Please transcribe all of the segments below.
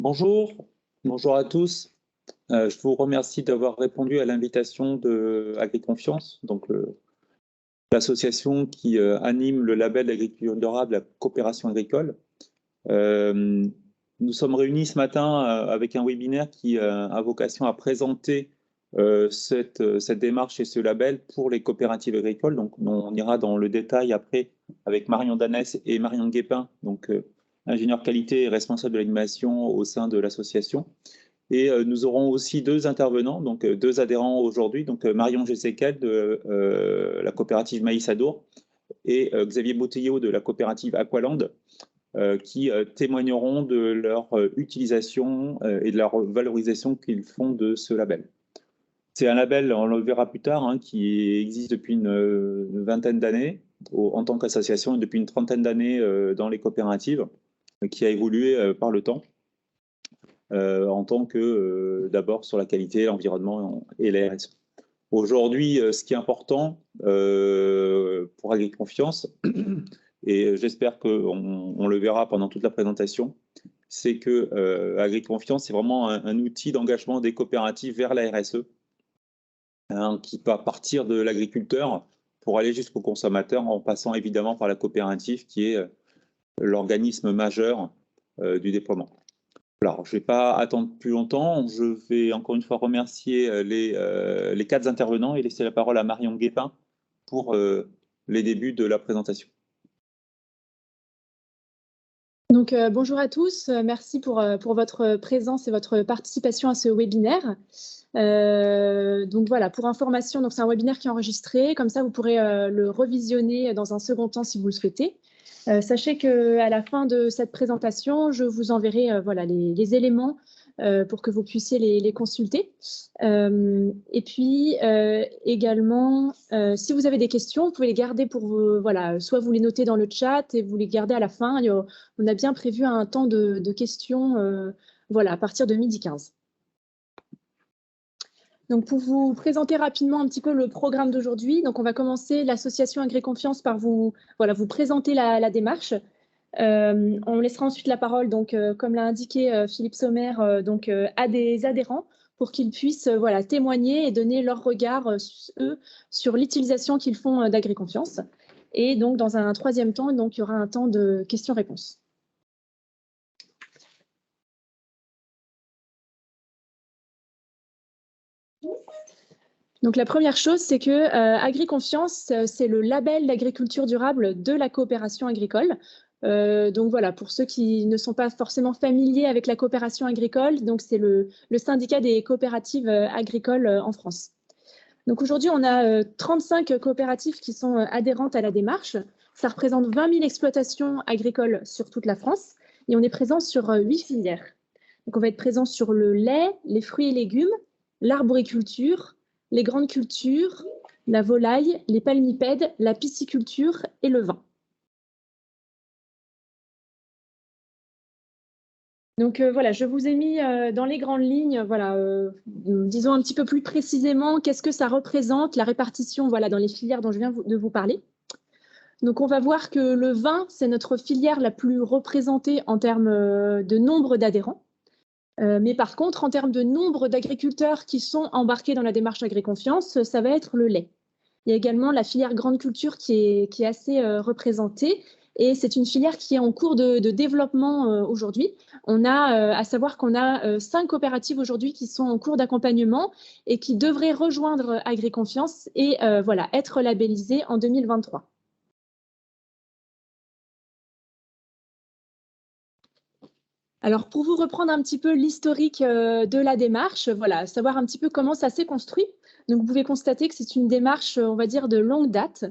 Bonjour, bonjour à tous. Je vous remercie d'avoir répondu à l'invitation de AgriConfiance, donc l'association qui anime le label d'agriculture durable, la coopération agricole. Euh, Nous sommes réunis ce matin avec un webinaire qui a vocation à présenter cette démarche et ce label pour les coopératives agricoles. Donc, on ira dans le détail après avec Marion Danès et Marion Guépin, donc ingénieur qualité et responsable de l'animation au sein de l'association. Et nous aurons aussi deux intervenants, donc deux adhérents aujourd'hui, donc Marion Gesséquel de la coopérative Maïs Adour et Xavier Bouteillot de la coopérative Aqualand, qui témoigneront de leur utilisation et de leur valorisation qu'ils font de ce label. C'est un label, on le verra plus tard, hein, qui existe depuis une vingtaine d'années en tant qu'association et depuis une trentaine d'années dans les coopératives, qui a évolué par le temps. En tant que d'abord sur la qualité, l'environnement et la RSE. Aujourd'hui, ce qui est important pour AgriConfiance, et j'espère qu'on le verra pendant toute la présentation, c'est que AgriConfiance, c'est vraiment un outil d'engagement des coopératives vers la RSE, hein, qui va partir de l'agriculteur pour aller jusqu'au consommateur, en passant évidemment par la coopérative, qui est l'organisme majeur du déploiement. Alors, je ne vais pas attendre plus longtemps. Je vais encore une fois remercier les quatre intervenants et laisser la parole à Marion Guépin pour les débuts de la présentation. Donc, bonjour à tous, merci pour votre présence et votre participation à ce webinaire. Donc voilà, pour information, c'est un webinaire qui est enregistré, comme ça vous pourrez le revisionner dans un second temps si vous le souhaitez. Sachez qu'à la fin de cette présentation, je vous enverrai voilà, les éléments pour que vous puissiez les consulter. Et puis également, si vous avez des questions, vous pouvez les garder pour vous, voilà, soit vous les notez dans le chat et vous les gardez à la fin. On a bien prévu un temps de questions voilà, à partir de 12h15. Donc, pour vous présenter rapidement un petit peu le programme d'aujourd'hui, on va commencer l'association AgriConfiance par vous présenter la démarche. On laissera ensuite la parole, comme l'a indiqué Philippe Sommer, à des adhérents pour qu'ils puissent voilà, témoigner et donner leur regard, eux, sur l'utilisation qu'ils font d'AgriConfiance. Et donc, dans un troisième temps, il y aura un temps de questions-réponses. Donc, la première chose, c'est que AgriConfiance, c'est le label d'agriculture durable de la coopération agricole. Donc voilà, pour ceux qui ne sont pas forcément familiers avec la coopération agricole, c'est le syndicat des coopératives agricoles en France. Donc aujourd'hui, on a 35 coopératives qui sont adhérentes à la démarche. Ça représente 20 000 exploitations agricoles sur toute la France et on est présent sur 8 filières. Donc on va être présent sur le lait, les fruits et légumes, l'arboriculture, les grandes cultures, la volaille, les palmipèdes, la pisciculture et le vin. Donc voilà, je vous ai mis dans les grandes lignes, voilà, disons un petit peu plus précisément, qu'est-ce que ça représente, la répartition voilà, dans les filières dont je viens de vous parler. Donc on va voir que le vin, c'est notre filière la plus représentée en termes de nombre d'adhérents. Mais par contre, en termes de nombre d'agriculteurs qui sont embarqués dans la démarche AgriConfiance, ça va être le lait. Il y a également la filière grande culture qui est assez représentée et c'est une filière qui est en cours de développement aujourd'hui. On a, à savoir qu'on a 5 coopératives aujourd'hui qui sont en cours d'accompagnement et qui devraient rejoindre AgriConfiance et voilà, être labellisées en 2023. Alors, pour vous reprendre un petit peu l'historique de la démarche, voilà, savoir un petit peu comment ça s'est construit. Donc, vous pouvez constater que c'est une démarche, on va dire, de longue date.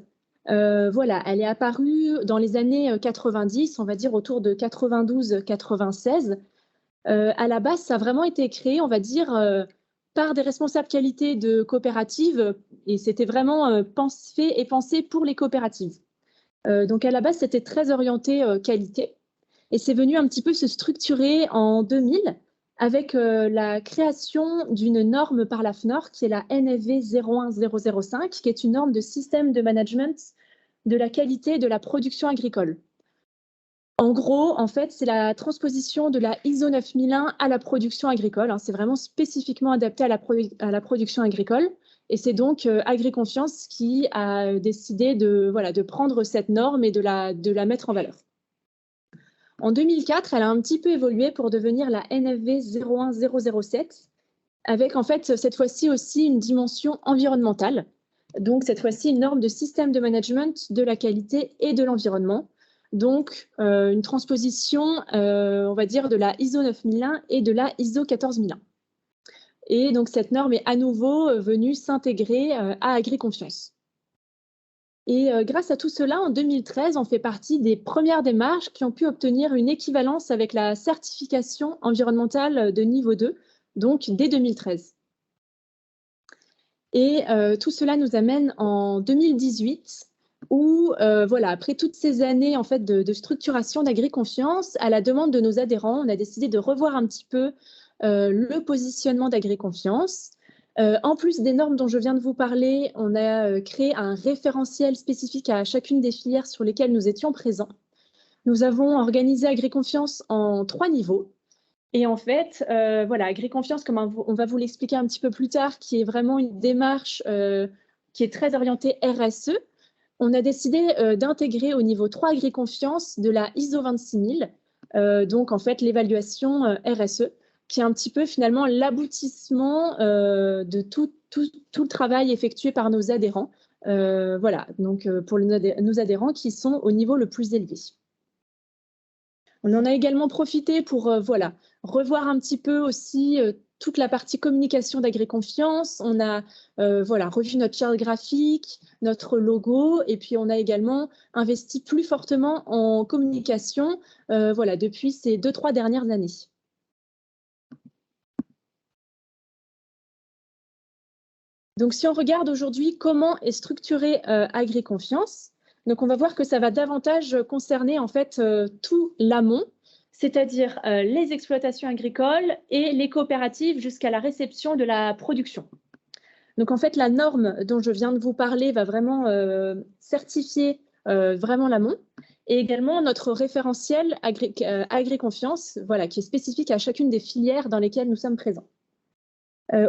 Voilà, elle est apparue dans les années 90, on va dire autour de 92-96. À la base, ça a vraiment été créé, on va dire, par des responsables qualité de coopératives et c'était vraiment fait et pensé pour les coopératives. Donc, à la base, c'était très orienté qualité. Et c'est venu un petit peu se structurer en 2000 avec la création d'une norme par la FNOR qui est la NFV 01005, qui est une norme de système de management de la qualité de la production agricole. En gros, en fait, c'est la transposition de la ISO 9001 à la production agricole. C'est vraiment spécifiquement adapté à la production agricole. Et c'est donc AgriConfiance qui a décidé de prendre cette norme et de la mettre en valeur. En 2004, elle a un petit peu évolué pour devenir la NFV 01007, avec en fait cette fois-ci aussi une dimension environnementale. Donc cette fois-ci une norme de système de management de la qualité et de l'environnement. Donc une transposition, on va dire, de la ISO 9001 et de la ISO 14001. Et donc cette norme est à nouveau venue s'intégrer à AgriConfiance. Et grâce à tout cela, en 2013, on fait partie des premières démarches qui ont pu obtenir une équivalence avec la certification environnementale de niveau 2, donc dès 2013. Et tout cela nous amène en 2018, où, après toutes ces années en fait, de structuration d'AgriConfiance, à la demande de nos adhérents, on a décidé de revoir un petit peu le positionnement d'AgriConfiance. En plus des normes dont je viens de vous parler, on a créé un référentiel spécifique à chacune des filières sur lesquelles nous étions présents. Nous avons organisé AgriConfiance en 3 niveaux. Et en fait, AgriConfiance, comme on va vous l'expliquer un petit peu plus tard, qui est vraiment une démarche qui est très orientée RSE, on a décidé d'intégrer au niveau 3 AgriConfiance de la ISO 26000, donc en fait l'évaluation RSE, qui est un petit peu finalement l'aboutissement de tout le travail effectué par nos adhérents, pour nos adhérents qui sont au niveau le plus élevé. On en a également profité pour revoir un petit peu aussi toute la partie communication d'AgriConfiance. On a revu notre charte graphique, notre logo, et puis on a également investi plus fortement en communication depuis ces 2-3 dernières années. Donc si on regarde aujourd'hui comment est structurée AgriConfiance, donc on va voir que ça va davantage concerner en fait tout l'amont, c'est-à-dire les exploitations agricoles et les coopératives jusqu'à la réception de la production. Donc en fait, la norme dont je viens de vous parler va vraiment certifier vraiment l'amont, et également notre référentiel AgriConfiance, qui est spécifique à chacune des filières dans lesquelles nous sommes présents.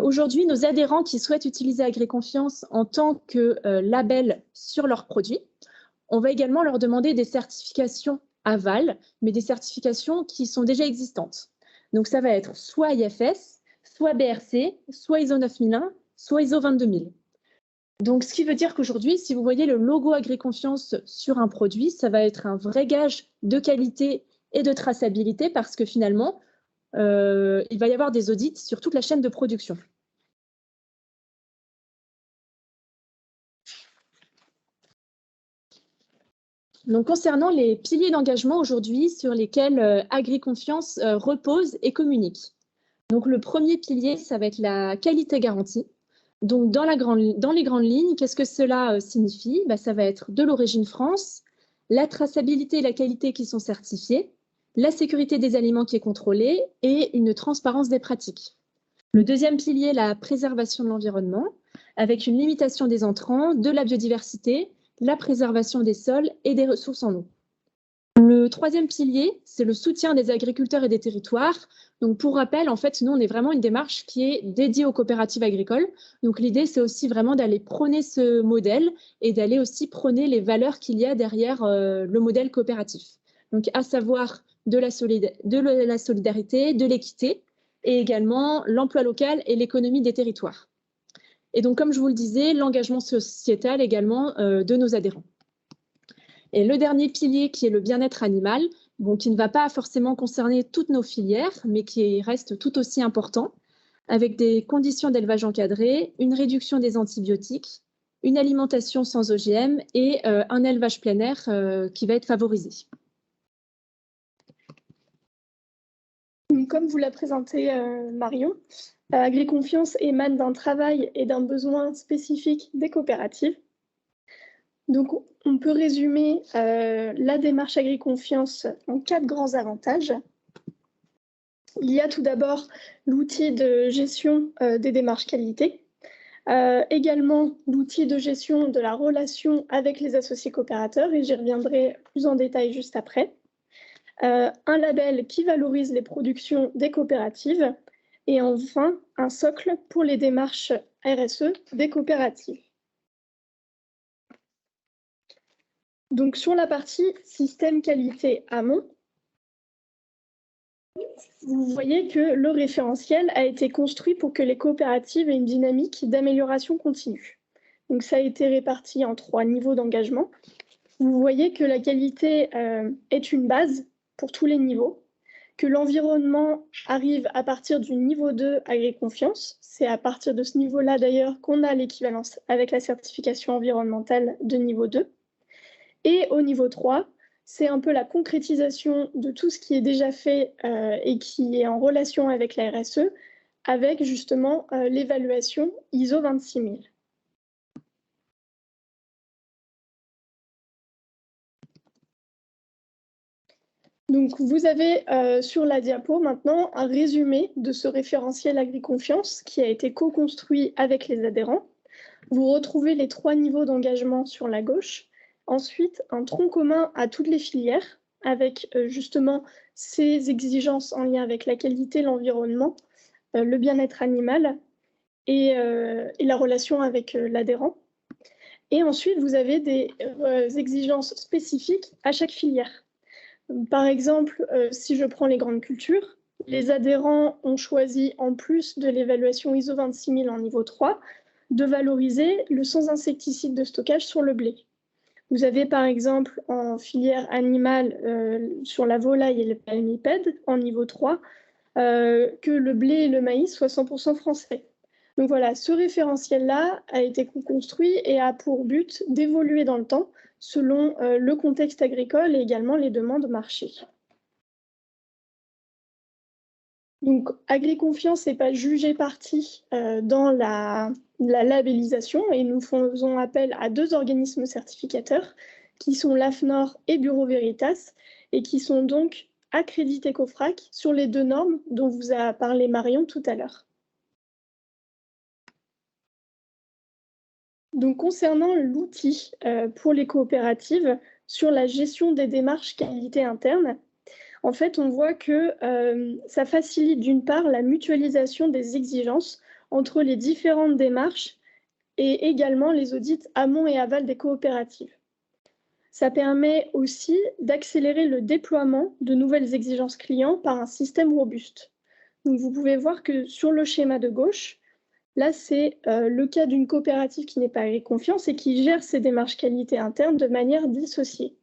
Aujourd'hui, nos adhérents qui souhaitent utiliser AgriConfiance en tant que label sur leurs produits, on va également leur demander des certifications aval, mais des certifications qui sont déjà existantes. Donc, ça va être soit IFS, soit BRC, soit ISO 9001, soit ISO 22000. Donc, ce qui veut dire qu'aujourd'hui, si vous voyez le logo AgriConfiance sur un produit, ça va être un vrai gage de qualité et de traçabilité parce que finalement, il va y avoir des audits sur toute la chaîne de production. Donc, concernant les piliers d'engagement aujourd'hui sur lesquels AgriConfiance repose et communique. Donc, le premier pilier, ça va être la qualité garantie. Donc, dans les grandes lignes, qu'est-ce que cela signifie? Ça va être de l'origine France, la traçabilité et la qualité qui sont certifiées, la sécurité des aliments qui est contrôlée et une transparence des pratiques. Le deuxième pilier, la préservation de l'environnement, avec une limitation des entrants, de la biodiversité, la préservation des sols et des ressources en eau. Le troisième pilier, c'est le soutien des agriculteurs et des territoires. Donc, pour rappel, en fait, nous, on est vraiment une démarche qui est dédiée aux coopératives agricoles. Donc, l'idée, c'est aussi vraiment d'aller prôner ce modèle et d'aller aussi prôner les valeurs qu'il y a derrière le modèle coopératif. Donc, à savoir de la solidarité, de l'équité et également l'emploi local et l'économie des territoires. Et donc, comme je vous le disais, l'engagement sociétal également de nos adhérents. Et le dernier pilier qui est le bien-être animal, qui ne va pas forcément concerner toutes nos filières, mais qui reste tout aussi important, avec des conditions d'élevage encadrées, une réduction des antibiotiques, une alimentation sans OGM et un élevage plein air qui va être favorisé. Comme vous l'a présenté Marion, AgriConfiance émane d'un travail et d'un besoin spécifique des coopératives. Donc, on peut résumer la démarche AgriConfiance en 4 grands avantages. Il y a tout d'abord l'outil de gestion des démarches qualité, également l'outil de gestion de la relation avec les associés coopérateurs, et j'y reviendrai plus en détail juste après. un label qui valorise les productions des coopératives et enfin un socle pour les démarches RSE des coopératives. Donc sur la partie système qualité amont, vous voyez que le référentiel a été construit pour que les coopératives aient une dynamique d'amélioration continue. Donc ça a été réparti en 3 niveaux d'engagement. Vous voyez que la qualité est une base pour tous les niveaux, que l'environnement arrive à partir du niveau 2 Agri-Confiance. C'est à partir de ce niveau-là d'ailleurs qu'on a l'équivalence avec la certification environnementale de niveau 2. Et au niveau 3, c'est un peu la concrétisation de tout ce qui est déjà fait et qui est en relation avec la RSE, avec justement l'évaluation ISO 26000. Donc, vous avez sur la diapo maintenant un résumé de ce référentiel Agri-Confiance qui a été co-construit avec les adhérents. Vous retrouvez les 3 niveaux d'engagement sur la gauche. Ensuite, un tronc commun à toutes les filières avec justement ces exigences en lien avec la qualité, l'environnement, le bien-être animal et la relation avec l'adhérent. Et ensuite, vous avez des exigences spécifiques à chaque filière. Par exemple, si je prends les grandes cultures, les adhérents ont choisi, en plus de l'évaluation ISO 26000 en niveau 3, de valoriser le sans insecticide de stockage sur le blé. Vous avez par exemple en filière animale sur la volaille et le palmipède en niveau 3 que le blé et le maïs soient 100% français. Donc voilà, ce référentiel-là a été construit et a pour but d'évoluer dans le temps selon le contexte agricole et également les demandes marché. Donc, Agri-Confiance n'est pas jugé partie dans la labellisation et nous faisons appel à 2 organismes certificateurs qui sont l'AFNOR et Bureau Veritas et qui sont donc accrédités COFRAC sur les 2 normes dont vous a parlé Marion tout à l'heure. Donc, concernant l'outil pour les coopératives sur la gestion des démarches qualité interne, en fait, on voit que ça facilite d'une part la mutualisation des exigences entre les différentes démarches et également les audits amont et aval des coopératives. Ça permet aussi d'accélérer le déploiement de nouvelles exigences clients par un système robuste. Donc, vous pouvez voir que sur le schéma de gauche, là, c'est le cas d'une coopérative qui n'est pas Agri-Confiance et qui gère ses démarches qualité interne de manière dissociée.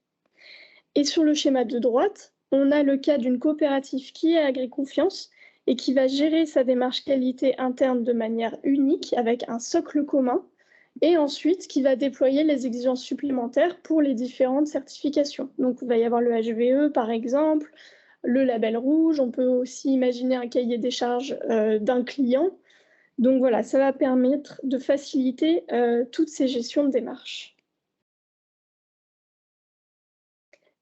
Et sur le schéma de droite, on a le cas d'une coopérative qui est Agri-Confiance et qui va gérer sa démarche qualité interne de manière unique avec un socle commun et ensuite qui va déployer les exigences supplémentaires pour les différentes certifications. Donc, il va y avoir le HVE par exemple, le label rouge, on peut aussi imaginer un cahier des charges d'un client. Donc voilà, ça va permettre de faciliter toutes ces gestions de démarches.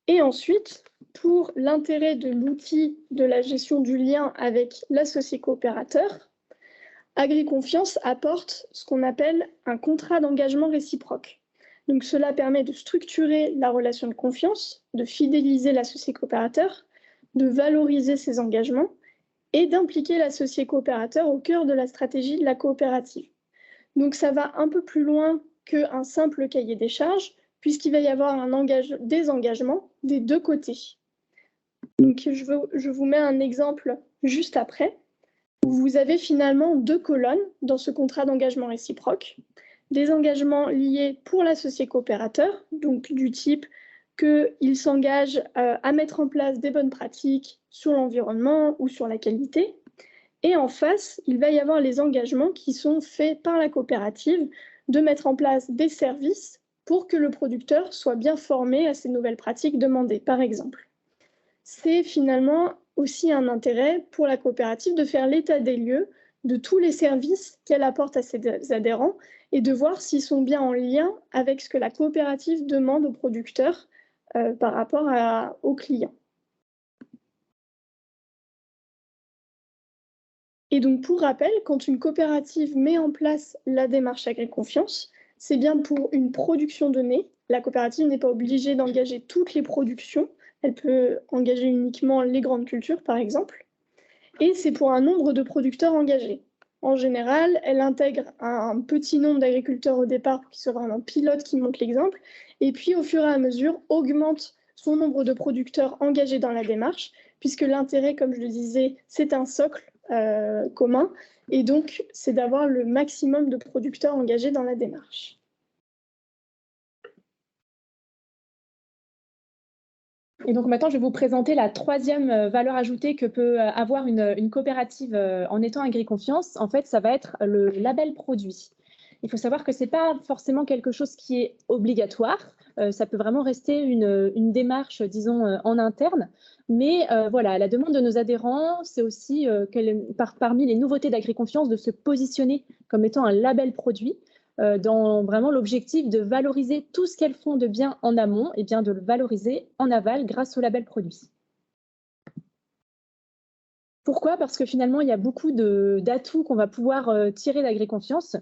Et ensuite, pour l'intérêt de l'outil de la gestion du lien avec l'associé coopérateur, Agri-Confiance apporte ce qu'on appelle un contrat d'engagement réciproque. Donc cela permet de structurer la relation de confiance, de fidéliser l'associé coopérateur, de valoriser ses engagements et d'impliquer l'associé coopérateur au cœur de la stratégie de la coopérative. Donc ça va un peu plus loin qu'un simple cahier des charges, puisqu'il va y avoir des engagements des 2 côtés. Donc je vous mets un exemple juste après. Vous avez finalement 2 colonnes dans ce contrat d'engagement réciproque. Des engagements liés pour l'associé coopérateur, donc du type qu'il s'engage à mettre en place des bonnes pratiques sur l'environnement ou sur la qualité. Et en face, il va y avoir les engagements qui sont faits par la coopérative de mettre en place des services pour que le producteur soit bien formé à ces nouvelles pratiques demandées, par exemple. C'est finalement aussi un intérêt pour la coopérative de faire l'état des lieux de tous les services qu'elle apporte à ses adhérents et de voir s'ils sont bien en lien avec ce que la coopérative demande aux producteurs par rapport aux clients. Et donc, pour rappel, quand une coopérative met en place la démarche Agri-Confiance, c'est bien pour une production donnée. La coopérative n'est pas obligée d'engager toutes les productions. Elle peut engager uniquement les grandes cultures, par exemple. Et c'est pour un nombre de producteurs engagés. En général, elle intègre un petit nombre d'agriculteurs au départ pour qu'ils soient vraiment pilotes qui montrent l'exemple, et puis au fur et à mesure augmente son nombre de producteurs engagés dans la démarche, puisque l'intérêt, comme je le disais, c'est un socle commun, et donc c'est d'avoir le maximum de producteurs engagés dans la démarche. Et donc maintenant, je vais vous présenter la troisième valeur ajoutée que peut avoir une coopérative en étant AgriConfiance. En fait, ça va être le label produit. Il faut savoir que ce n'est pas forcément quelque chose qui est obligatoire. Ça peut vraiment rester une démarche, disons, en interne. Mais voilà, à la demande de nos adhérents, c'est aussi parmi les nouveautés d'AgriConfiance de se positionner comme étant un label produit. Dans vraiment l'objectif de valoriser tout ce qu'elles font de bien en amont et bien de le valoriser en aval grâce au label produit. Pourquoi? Parce que finalement, il y a beaucoup d'atouts qu'on va pouvoir tirer d'AgriConfiance.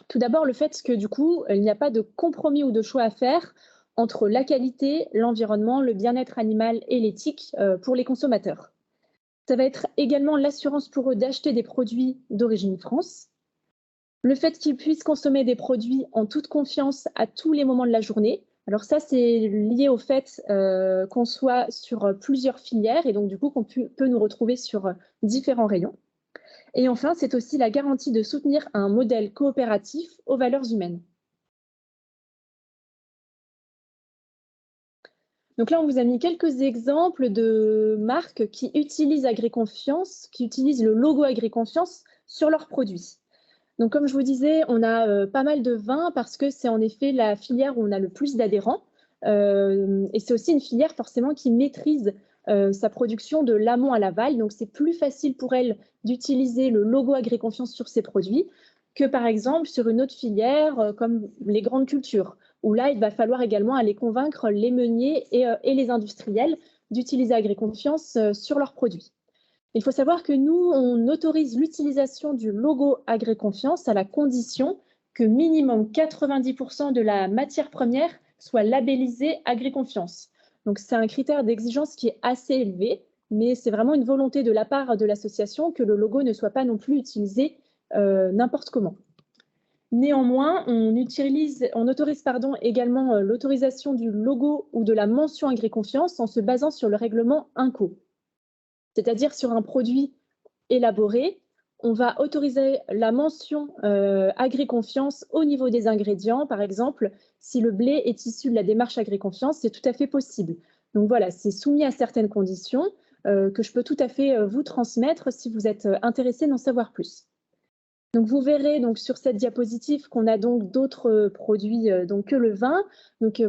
Tout d'abord, le fait que du coup, il n'y a pas de compromis ou de choix à faire entre la qualité, l'environnement, le bien-être animal et l'éthique pour les consommateurs. Ça va être également l'assurance pour eux d'acheter des produits d'origine France. Le fait qu'ils puissent consommer des produits en toute confiance à tous les moments de la journée. Alors ça, c'est lié au fait qu'on soit sur plusieurs filières et donc du coup qu'on peut nous retrouver sur différents rayons. Et enfin, c'est aussi la garantie de soutenir un modèle coopératif aux valeurs humaines. Donc là, on vous a mis quelques exemples de marques qui utilisent AgriConfiance, qui utilisent le logo AgriConfiance sur leurs produits. Donc, comme je vous disais, on a pas mal de vins parce que c'est en effet la filière où on a le plus d'adhérents. Et c'est aussi une filière forcément qui maîtrise sa production de l'amont à l'aval. Donc, c'est plus facile pour elle d'utiliser le logo AgriConfiance sur ses produits que, par exemple, sur une autre filière comme les grandes cultures, où là, il va falloir également aller convaincre les meuniers et les industriels d'utiliser AgriConfiance sur leurs produits. Il faut savoir que nous, on autorise l'utilisation du logo AgriConfiance à la condition que minimum 90% de la matière première soit labellisée AgriConfiance. Donc, c'est un critère d'exigence qui est assez élevé, mais c'est vraiment une volonté de la part de l'association que le logo ne soit pas non plus utilisé n'importe comment. Néanmoins, on autorise également l'autorisation du logo ou de la mention AgriConfiance en se basant sur le règlement INCO. C'est-à-dire sur un produit élaboré, on va autoriser la mention AgriConfiance au niveau des ingrédients. Par exemple, si le blé est issu de la démarche AgriConfiance, c'est tout à fait possible. Donc voilà, c'est soumis à certaines conditions que je peux tout à fait vous transmettre si vous êtes intéressé d'en savoir plus. Donc vous verrez donc sur cette diapositive qu'on a donc d'autres produits donc que le vin. Donc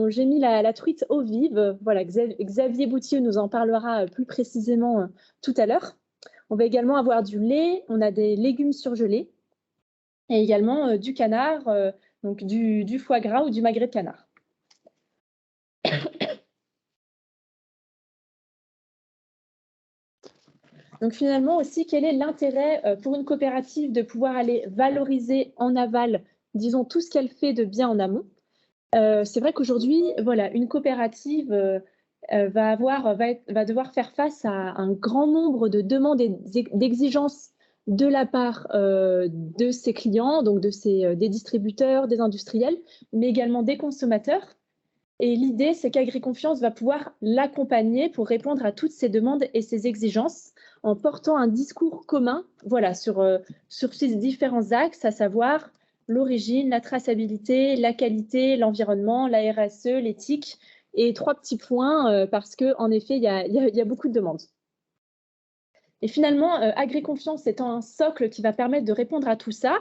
j'ai mis la truite eau vive. Voilà, Xavier Boutier nous en parlera plus précisément tout à l'heure. On va également avoir du lait, on a des légumes surgelés et également du canard, donc du foie gras ou du magret de canard. Donc finalement aussi, quel est l'intérêt pour une coopérative de pouvoir aller valoriser en aval, disons, tout ce qu'elle fait de bien en amont? C'est vrai qu'aujourd'hui, voilà, une coopérative va devoir faire face à un grand nombre de demandes et d'exigences de la part de ses clients, donc des distributeurs, des industriels, mais également des consommateurs. Et l'idée, c'est qu'AgriConfiance va pouvoir l'accompagner pour répondre à toutes ces demandes et ces exigences en portant un discours commun, voilà, sur ces différents axes, à savoir l'origine, la traçabilité, la qualité, l'environnement, la RSE, l'éthique, et 3 petits points parce qu'en effet, il y a beaucoup de demandes. Et finalement, AgriConfiance étant un socle qui va permettre de répondre à tout ça,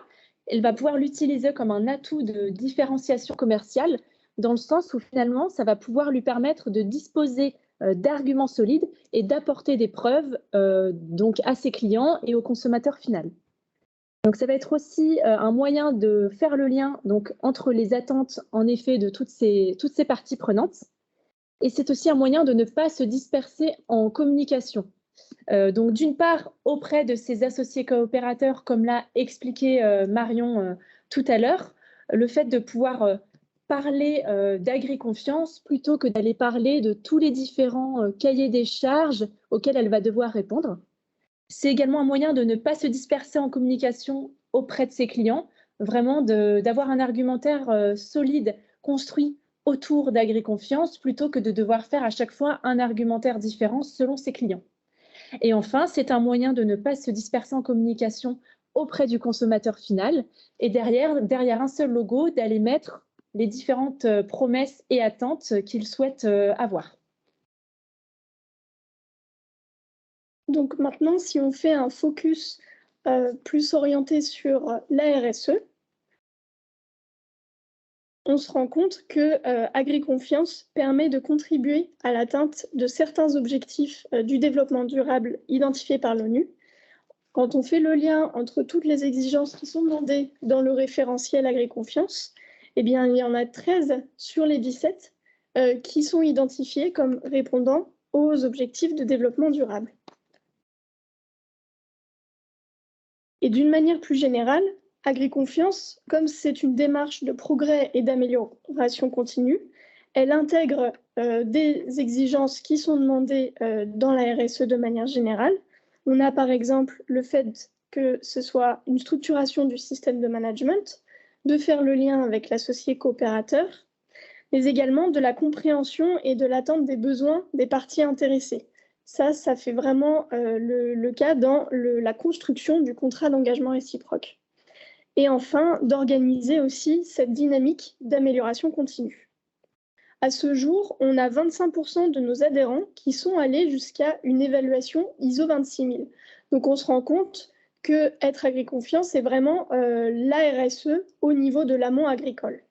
elle va pouvoir l'utiliser comme un atout de différenciation commerciale, dans le sens où finalement, ça va pouvoir lui permettre de disposer d'arguments solides et d'apporter des preuves donc à ses clients et au consommateur final. Donc, ça va être aussi un moyen de faire le lien donc, entre les attentes, en effet, de toutes ces parties prenantes. Et c'est aussi un moyen de ne pas se disperser en communication. Donc, d'une part, auprès de ses associés coopérateurs, comme l'a expliqué Marion tout à l'heure, le fait de pouvoir parler d'agri-confiance plutôt que d'aller parler de tous les différents cahiers des charges auxquels elle va devoir répondre. C'est également un moyen de ne pas se disperser en communication auprès de ses clients, vraiment d'avoir un argumentaire solide, construit autour d'agri-confiance, plutôt que de devoir faire à chaque fois un argumentaire différent selon ses clients. Et enfin, c'est un moyen de ne pas se disperser en communication auprès du consommateur final et derrière un seul logo, d'aller mettre les différentes promesses et attentes qu'il souhaite avoir. Donc maintenant, si on fait un focus plus orienté sur la RSE, on se rend compte que AgriConfiance permet de contribuer à l'atteinte de certains objectifs du développement durable identifiés par l'ONU. Quand on fait le lien entre toutes les exigences qui sont demandées dans le référentiel AgriConfiance, eh bien, il y en a 13 sur les 17 qui sont identifiés comme répondant aux objectifs de développement durable. Et d'une manière plus générale, AgriConfiance, comme c'est une démarche de progrès et d'amélioration continue, elle intègre des exigences qui sont demandées dans la RSE de manière générale. On a par exemple le fait que ce soit une structuration du système de management, de faire le lien avec l'associé coopérateur, mais également de la compréhension et de l'attente des besoins des parties intéressées. Ça fait vraiment le cas dans la construction du contrat d'engagement réciproque. Et enfin, d'organiser aussi cette dynamique d'amélioration continue. À ce jour, on a 25% de nos adhérents qui sont allés jusqu'à une évaluation ISO 26000. Donc on se rend compte que être AgriConfiance, c'est vraiment la RSE au niveau de l'amont agricole.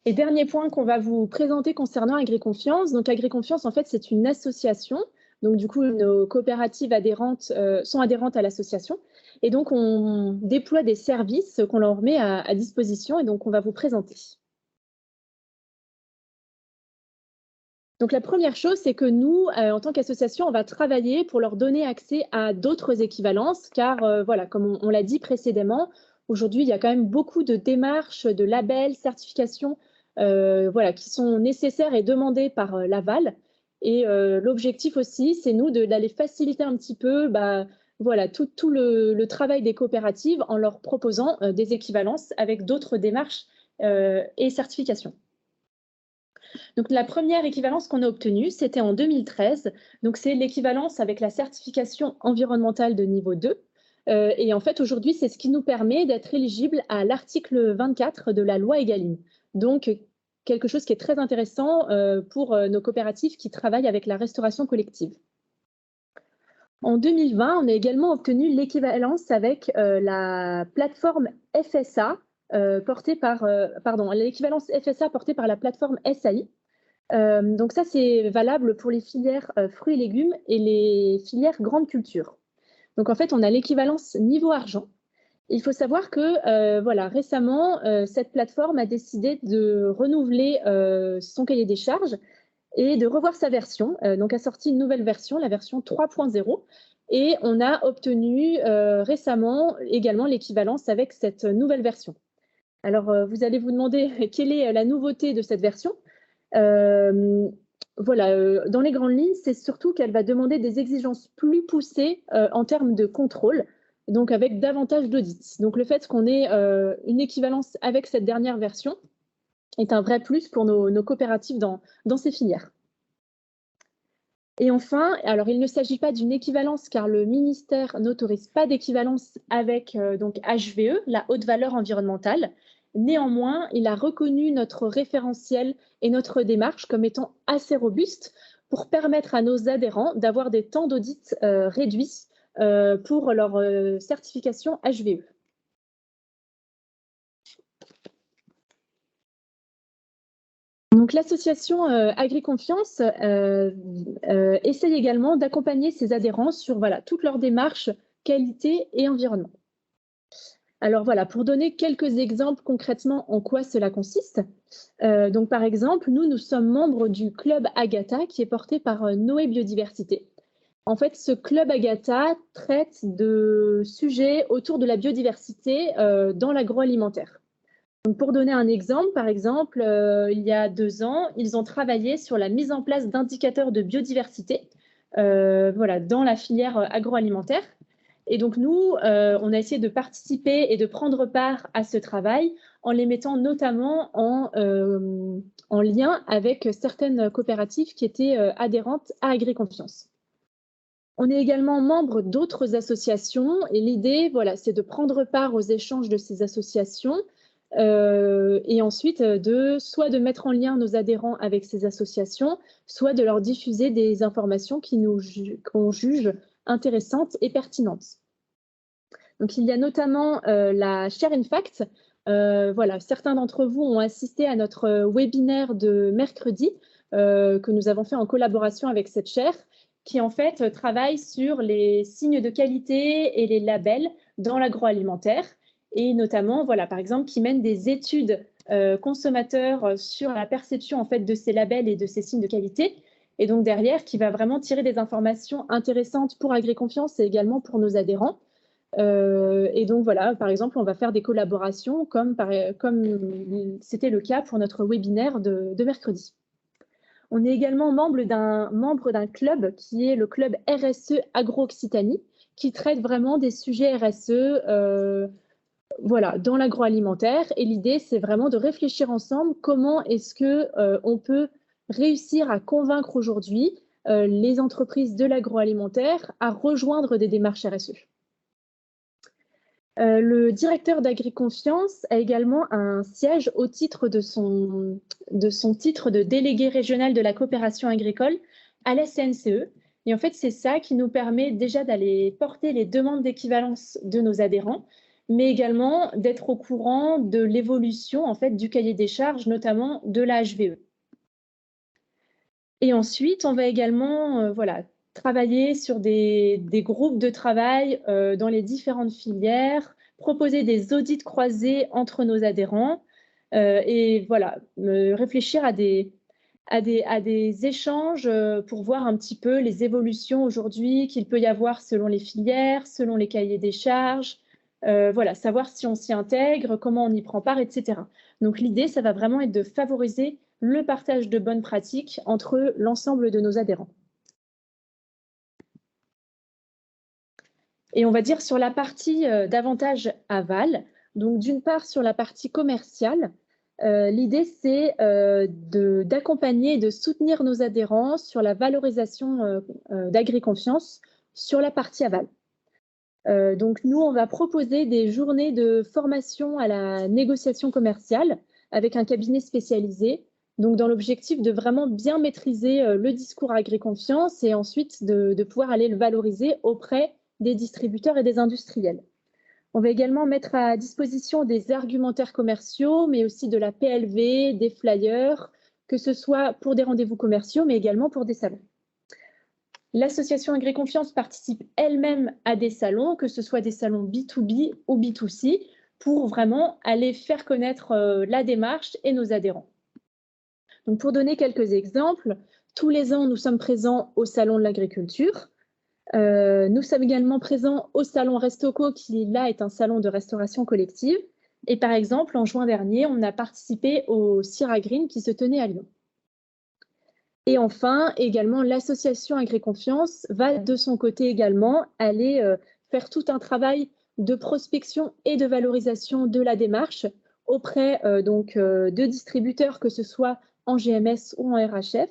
Et dernier point qu'on va vous présenter concernant AgriConfiance. Donc AgriConfiance, en fait, c'est une association. Donc du coup, nos coopératives adhérentes sont adhérentes à l'association. Et donc, on déploie des services qu'on leur met à disposition et donc on va vous présenter. Donc la première chose, c'est que nous, en tant qu'association, on va travailler pour leur donner accès à d'autres équivalences, car voilà, comme on l'a dit précédemment, aujourd'hui, il y a quand même beaucoup de démarches, de labels, certifications voilà, qui sont nécessaires et demandées par l'aval. Et l'objectif aussi, c'est nous d'aller faciliter un petit peu voilà, tout le travail des coopératives en leur proposant des équivalences avec d'autres démarches et certifications. Donc, la première équivalence qu'on a obtenue, c'était en 2013. Donc, c'est l'équivalence avec la certification environnementale de niveau 2. Et en fait, aujourd'hui, c'est ce qui nous permet d'être éligible à l'article 24 de la loi Egalim. Donc, quelque chose qui est très intéressant pour nos coopératives qui travaillent avec la restauration collective. En 2020, on a également obtenu l'équivalence avec la plateforme FSA, l'équivalence FSA portée par la plateforme SAI. Donc ça, c'est valable pour les filières fruits et légumes et les filières grandes cultures. Donc en fait, on a l'équivalence niveau argent. Il faut savoir que voilà, récemment, cette plateforme a décidé de renouveler son cahier des charges et de revoir sa version. Donc a sorti une nouvelle version, la version 3.0. Et on a obtenu récemment également l'équivalence avec cette nouvelle version. Alors, vous allez vous demander quelle est la nouveauté de cette version. Voilà, dans les grandes lignes, c'est surtout qu'elle va demander des exigences plus poussées en termes de contrôle, donc avec davantage d'audits. Donc, le fait qu'on ait une équivalence avec cette dernière version est un vrai plus pour nos coopératives dans ces filières. Et enfin, alors il ne s'agit pas d'une équivalence car le ministère n'autorise pas d'équivalence avec donc HVE, la haute valeur environnementale. Néanmoins, il a reconnu notre référentiel et notre démarche comme étant assez robuste pour permettre à nos adhérents d'avoir des temps d'audit réduits pour leur certification HVE. Donc l'association AgriConfiance essaye également d'accompagner ses adhérents sur voilà, toutes leurs démarches qualité et environnement. Alors voilà, pour donner quelques exemples concrètement en quoi cela consiste. Donc par exemple, nous sommes membres du club Agatha qui est porté par Noé Biodiversité. En fait, ce club Agatha traite de sujets autour de la biodiversité dans l'agroalimentaire. Donc, pour donner un exemple, par exemple, il y a 2 ans, ils ont travaillé sur la mise en place d'indicateurs de biodiversité voilà, dans la filière agroalimentaire. Et donc, nous, on a essayé de participer et de prendre part à ce travail en les mettant notamment en lien avec certaines coopératives qui étaient adhérentes à Agriconfiance. On est également membre d'autres associations et l'idée, voilà, c'est de prendre part aux échanges de ces associations et ensuite soit de mettre en lien nos adhérents avec ces associations, soit de leur diffuser des informations qu'on juge intéressantes et pertinentes. Donc, il y a notamment la Share in Fact. Voilà, certains d'entre vous ont assisté à notre webinaire de mercredi que nous avons fait en collaboration avec cette chaire, qui en fait travaille sur les signes de qualité et les labels dans l'agroalimentaire, et notamment, voilà, par exemple, qui mène des études consommateurs sur la perception en fait de ces labels et de ces signes de qualité, et donc derrière, qui va vraiment tirer des informations intéressantes pour Agriconfiance et également pour nos adhérents. Et donc voilà, par exemple, on va faire des collaborations comme c'était le cas pour notre webinaire de mercredi. On est également membre d'un club qui est le club RSE Agro-Occitanie, qui traite vraiment des sujets RSE voilà, dans l'agroalimentaire. Et l'idée, c'est vraiment de réfléchir ensemble comment est-ce qu'on peut réussir à convaincre aujourd'hui les entreprises de l'agroalimentaire à rejoindre des démarches RSE. Le directeur d'Agriconfiance a également un siège au titre de son titre de délégué régional de la coopération agricole à la CNCE. Et en fait, c'est ça qui nous permet déjà d'aller porter les demandes d'équivalence de nos adhérents, mais également d'être au courant de l'évolution en fait, du cahier des charges, notamment de la HVE. Et ensuite, on va également voilà, travailler sur des groupes de travail dans les différentes filières, proposer des audits croisés entre nos adhérents et voilà, réfléchir à des échanges pour voir un petit peu les évolutions aujourd'hui qu'il peut y avoir selon les filières, selon les cahiers des charges, voilà, savoir si on s'y intègre, comment on y prend part, etc. Donc l'idée, ça va vraiment être de favoriser le partage de bonnes pratiques entre l'ensemble de nos adhérents. Et on va dire sur la partie davantage aval, donc d'une part sur la partie commerciale, l'idée c'est d'accompagner et de soutenir nos adhérents sur la valorisation d'Agriconfiance sur la partie aval. Donc nous, on va proposer des journées de formation à la négociation commerciale avec un cabinet spécialisé, donc dans l'objectif de vraiment bien maîtriser le discours Agriconfiance et ensuite de pouvoir aller le valoriser auprès des distributeurs et des industriels. On va également mettre à disposition des argumentaires commerciaux, mais aussi de la PLV, des flyers, que ce soit pour des rendez-vous commerciaux, mais également pour des salons. L'association Agriconfiance participe elle-même à des salons, que ce soit des salons B2B ou B2C, pour vraiment aller faire connaître la démarche et nos adhérents. Donc, pour donner quelques exemples, tous les ans, nous sommes présents au Salon de l'Agriculture. Nous sommes également présents au Salon Restoco, qui là est un salon de restauration collective. Et par exemple, en juin dernier, on a participé au Sierra Green qui se tenait à Lyon. Et enfin, également, l'association Agriconfiance va de son côté également aller faire tout un travail de prospection et de valorisation de la démarche auprès de distributeurs, que ce soit en GMS ou en RHF,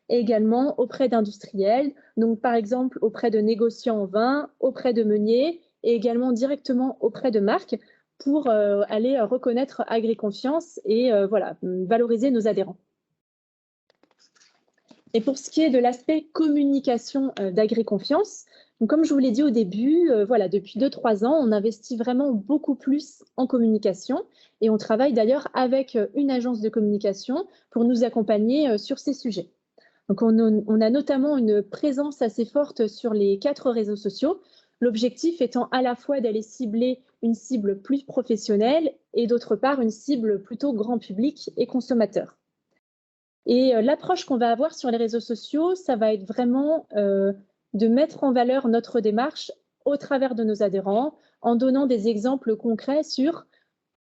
et également auprès d'industriels, donc par exemple auprès de négociants en vin, auprès de meuniers et également directement auprès de marques pour aller reconnaître Agriconfiance et voilà, valoriser nos adhérents. Et pour ce qui est de l'aspect communication d'Agriconfiance, comme je vous l'ai dit au début, voilà, depuis 2-3 ans, on investit vraiment beaucoup plus en communication et on travaille d'ailleurs avec une agence de communication pour nous accompagner sur ces sujets. Donc on a notamment une présence assez forte sur les 4 réseaux sociaux, l'objectif étant à la fois d'aller cibler une cible plus professionnelle et d'autre part une cible plutôt grand public et consommateur. Et l'approche qu'on va avoir sur les réseaux sociaux, ça va être vraiment de mettre en valeur notre démarche au travers de nos adhérents, en donnant des exemples concrets sur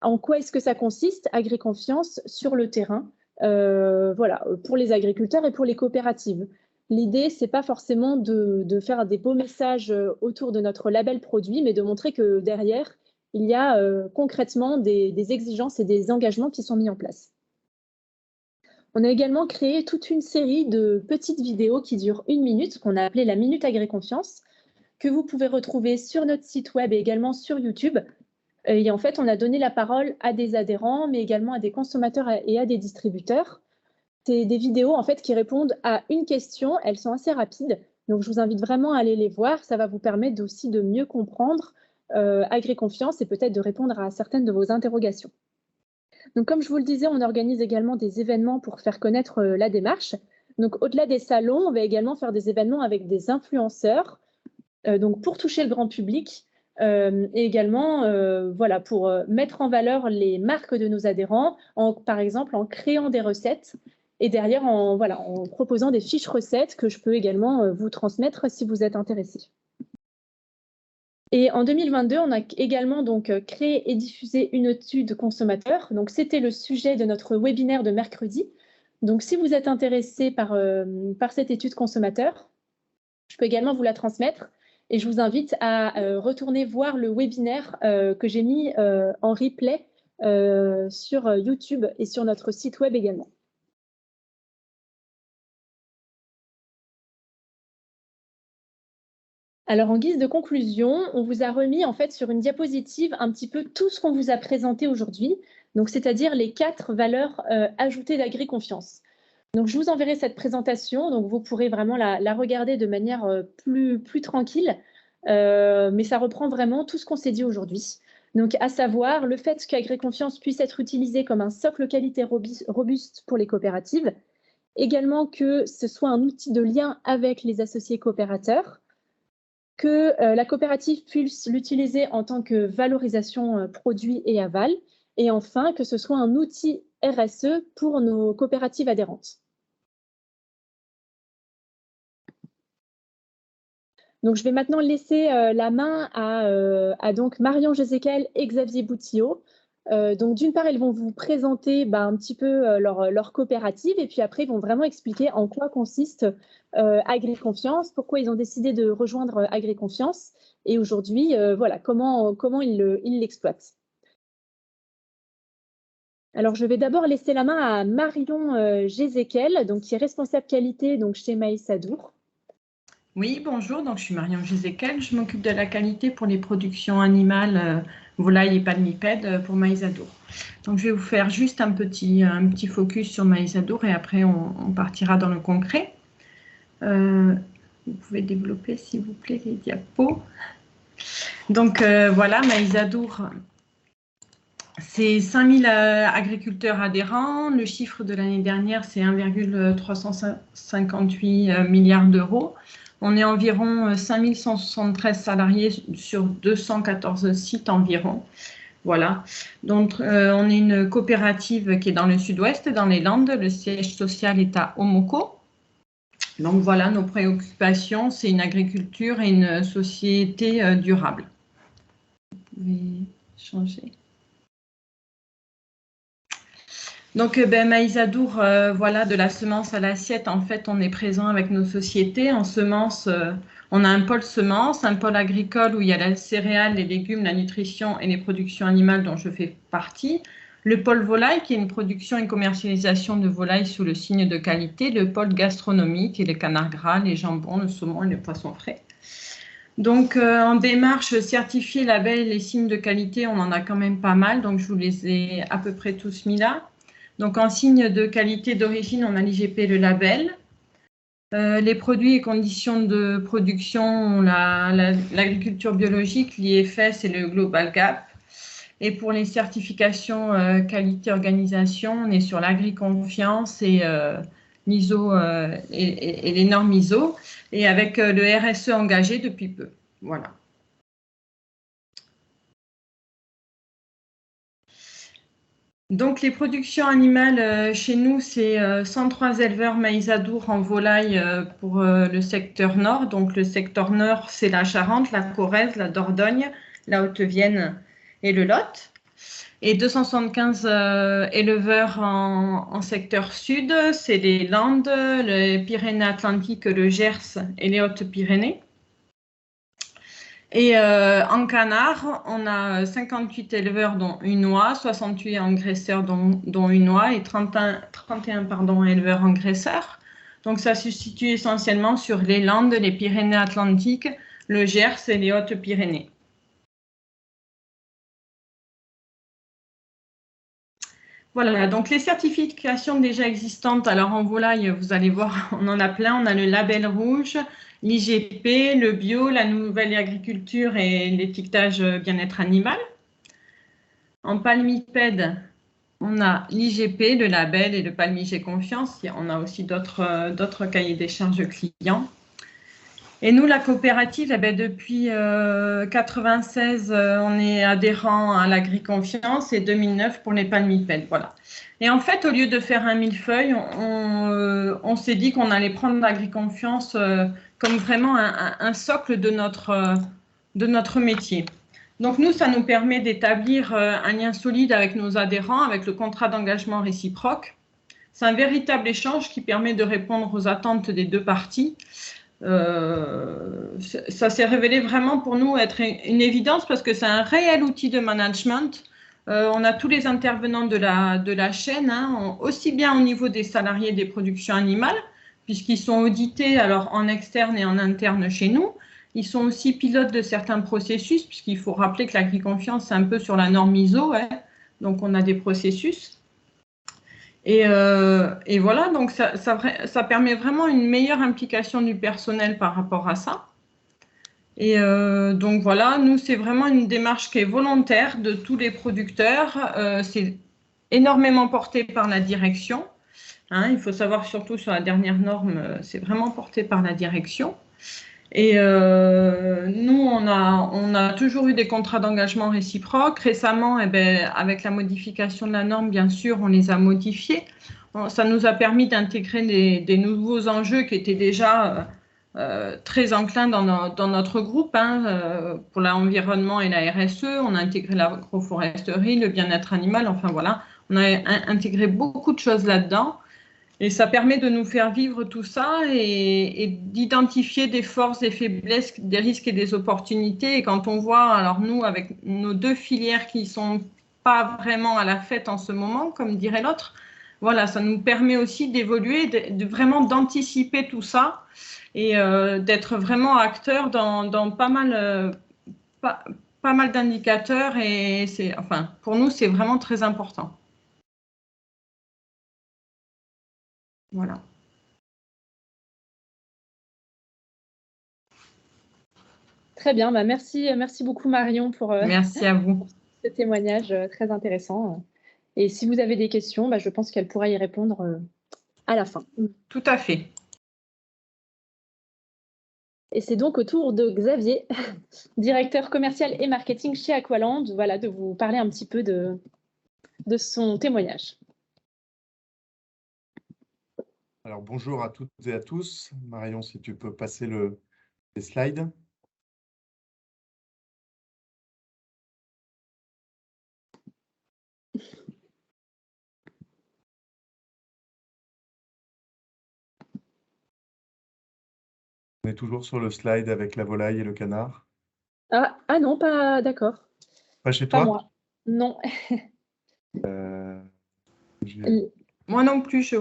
en quoi est-ce que ça consiste, AgriConfiance, sur le terrain, voilà, pour les agriculteurs et pour les coopératives. L'idée, ce n'est pas forcément de faire des beaux messages autour de notre label produit, mais de montrer que derrière, il y a concrètement des exigences et des engagements qui sont mis en place. On a également créé toute une série de petites vidéos qui durent 1 minute, qu'on a appelé la Minute AgriConfiance, que vous pouvez retrouver sur notre site web et également sur YouTube. Et en fait, on a donné la parole à des adhérents, mais également à des consommateurs et à des distributeurs. C'est des vidéos en fait qui répondent à une question. Elles sont assez rapides, donc je vous invite vraiment à aller les voir. Ça va vous permettre aussi de mieux comprendre AgriConfiance et peut-être de répondre à certaines de vos interrogations. Donc, comme je vous le disais, on organise également des événements pour faire connaître la démarche. Donc, au-delà des salons, on va également faire des événements avec des influenceurs, donc pour toucher le grand public et également voilà, pour mettre en valeur les marques de nos adhérents, par exemple en créant des recettes et derrière voilà, en proposant des fiches recettes que je peux également vous transmettre si vous êtes intéressé. Et en 2022, on a également donc créé et diffusé une étude consommateur. Donc, c'était le sujet de notre webinaire de mercredi. Donc, si vous êtes intéressé par cette étude consommateur, je peux également vous la transmettre. Et je vous invite à retourner voir le webinaire que j'ai mis en replay sur YouTube et sur notre site web également. Alors, en guise de conclusion, on vous a remis en fait sur une diapositive un petit peu tout ce qu'on vous a présenté aujourd'hui, donc c'est-à-dire les 4 valeurs ajoutées d'AgriConfiance. Donc, je vous enverrai cette présentation, donc vous pourrez vraiment la regarder de manière plus tranquille, mais ça reprend vraiment tout ce qu'on s'est dit aujourd'hui. Donc, à savoir le fait qu'AgriConfiance puisse être utilisé comme un socle qualité robuste pour les coopératives, également que ce soit un outil de lien avec les associés coopérateurs, que la coopérative puisse l'utiliser en tant que valorisation produit et aval, et enfin que ce soit un outil RSE pour nos coopératives adhérentes. Donc, je vais maintenant laisser la main à donc Marion Jézéquel et Xavier Boutillot. Donc, d'une part, ils vont vous présenter un petit peu leur coopérative et puis après, ils vont vraiment expliquer en quoi consiste AgriConfiance, pourquoi ils ont décidé de rejoindre AgriConfiance et aujourd'hui, voilà, comment ils l'exploitent. Alors, je vais d'abord laisser la main à Marion Jézéquel, donc, qui est responsable qualité donc, chez Maïs Adour. Oui, bonjour, donc je suis Marion Jézéquel, je m'occupe de la qualité pour les productions animales, volailles et palmipèdes pour Maïs Adour. Donc je vais vous faire juste un petit focus sur Maïs Adour et après on partira dans le concret. Vous pouvez développer s'il vous plaît les diapos. Donc voilà, Maïs Adour, c'est 5000 agriculteurs adhérents. Le chiffre de l'année dernière, c'est 1,358 milliards d'euros. On est environ 5173 salariés sur 214 sites environ. Voilà. Donc, on est une coopérative qui est dans le sud-ouest, dans les Landes. Le siège social est à Omoko. Donc, voilà, nos préoccupations, c'est une agriculture et une société durable. Vous pouvez changer. Donc, Maïs Adour, voilà, de la semence à l'assiette, en fait, on est présent avec nos sociétés. En semences, on a un pôle semences, un pôle agricole où il y a la céréale, les légumes, la nutrition et les productions animales dont je fais partie. Le pôle volaille, qui est une production et commercialisation de volailles sous le signe de qualité. Le pôle gastronomique, qui est les canards gras, les jambons, le saumon et les poissons frais. Donc, en démarche certifiée, label, les signes de qualité, on en a quand même pas mal. Donc, je vous les ai à peu près tous mis là. Donc, en signe de qualité d'origine, on a l'IGP, le label. Les produits et conditions de production, l'agriculture biologique, l'IFS et le Global Gap. Et pour les certifications qualité organisation, on est sur l'AgriConfiance et l'ISO et les normes ISO, et avec le RSE engagé depuis peu. Voilà. Donc, les productions animales chez nous, c'est 103 éleveurs maïs-adour en volaille pour le secteur nord. Donc, le secteur nord, c'est la Charente, la Corrèze, la Dordogne, la Haute-Vienne et le Lot. Et 275 éleveurs en secteur sud, c'est les Landes, les Pyrénées-Atlantiques, le Gers et les Hautes-Pyrénées. Et en canard, on a 58 éleveurs dont une oie, 68 engraisseurs dont une oie et 31 éleveurs engraisseurs. Donc ça se situe essentiellement sur les Landes, les Pyrénées-Atlantiques, le Gers et les Hautes-Pyrénées. Voilà, donc les certifications déjà existantes, alors en volaille, vous allez voir, on en a plein. On a le label rouge, l'IGP, le bio, la nouvelle agriculture et l'étiquetage bien-être animal. En palmipède, on a l'IGP, le label et le Palmigé Confiance. On a aussi d'autres cahiers des charges clients. Et nous, la coopérative, depuis 1996, on est adhérent à l'Agri-Confiance et 2009 pour les palmipèdes. Voilà. Et en fait, au lieu de faire un millefeuille, on s'est dit qu'on allait prendre l'Agri-Confiance comme vraiment un socle de notre métier. Donc nous, ça nous permet d'établir un lien solide avec nos adhérents, avec le contrat d'engagement réciproque. C'est un véritable échange qui permet de répondre aux attentes des deux parties. Ça s'est révélé vraiment pour nous être une évidence parce que c'est un réel outil de management. On a tous les intervenants de la chaîne, aussi bien au niveau des salariés des productions animales, puisqu'ils sont audités alors en externe et en interne chez nous. Ils sont aussi pilotes de certains processus, puisqu'il faut rappeler que l'agri-confiance, c'est un peu sur la norme ISO, donc on a des processus. Et voilà, donc ça permet vraiment une meilleure implication du personnel par rapport à ça. Et donc voilà, nous, c'est vraiment une démarche qui est volontaire de tous les producteurs. C'est énormément porté par la direction. Il faut savoir surtout sur la dernière norme, c'est vraiment porté par la direction. Et nous, on a toujours eu des contrats d'engagement réciproques. Récemment, avec la modification de la norme, bien sûr, on les a modifiés. Ça nous a permis d'intégrer des nouveaux enjeux qui étaient déjà très enclins dans notre groupe. Pour l'environnement et la RSE, on a intégré l'agroforesterie, le bien-être animal, enfin voilà. On a intégré beaucoup de choses là-dedans. Et ça permet de nous faire vivre tout ça et d'identifier des forces, des faiblesses, des risques et des opportunités. Et quand on voit, alors nous, avec nos deux filières qui ne sont pas vraiment à la fête en ce moment, comme dirait l'autre, voilà, ça nous permet aussi d'évoluer, de vraiment d'anticiper tout ça et d'être vraiment acteur dans pas mal d'indicateurs. Et enfin, pour nous, c'est vraiment très important. Voilà. Très bien, merci beaucoup Marion pour Merci à vous. ce témoignage très intéressant. Et si vous avez des questions, je pense qu'elle pourra y répondre à la fin. Tout à fait. Et c'est donc au tour de Xavier, directeur commercial et marketing chez Aqualand, voilà, de vous parler un petit peu de son témoignage. Alors, bonjour à toutes et à tous. Marion, si tu peux passer les slides. On est toujours sur le slide avec la volaille et le canard. Ah non, pas d'accord. Pas chez toi? Pas moi. Non. Moi non plus, je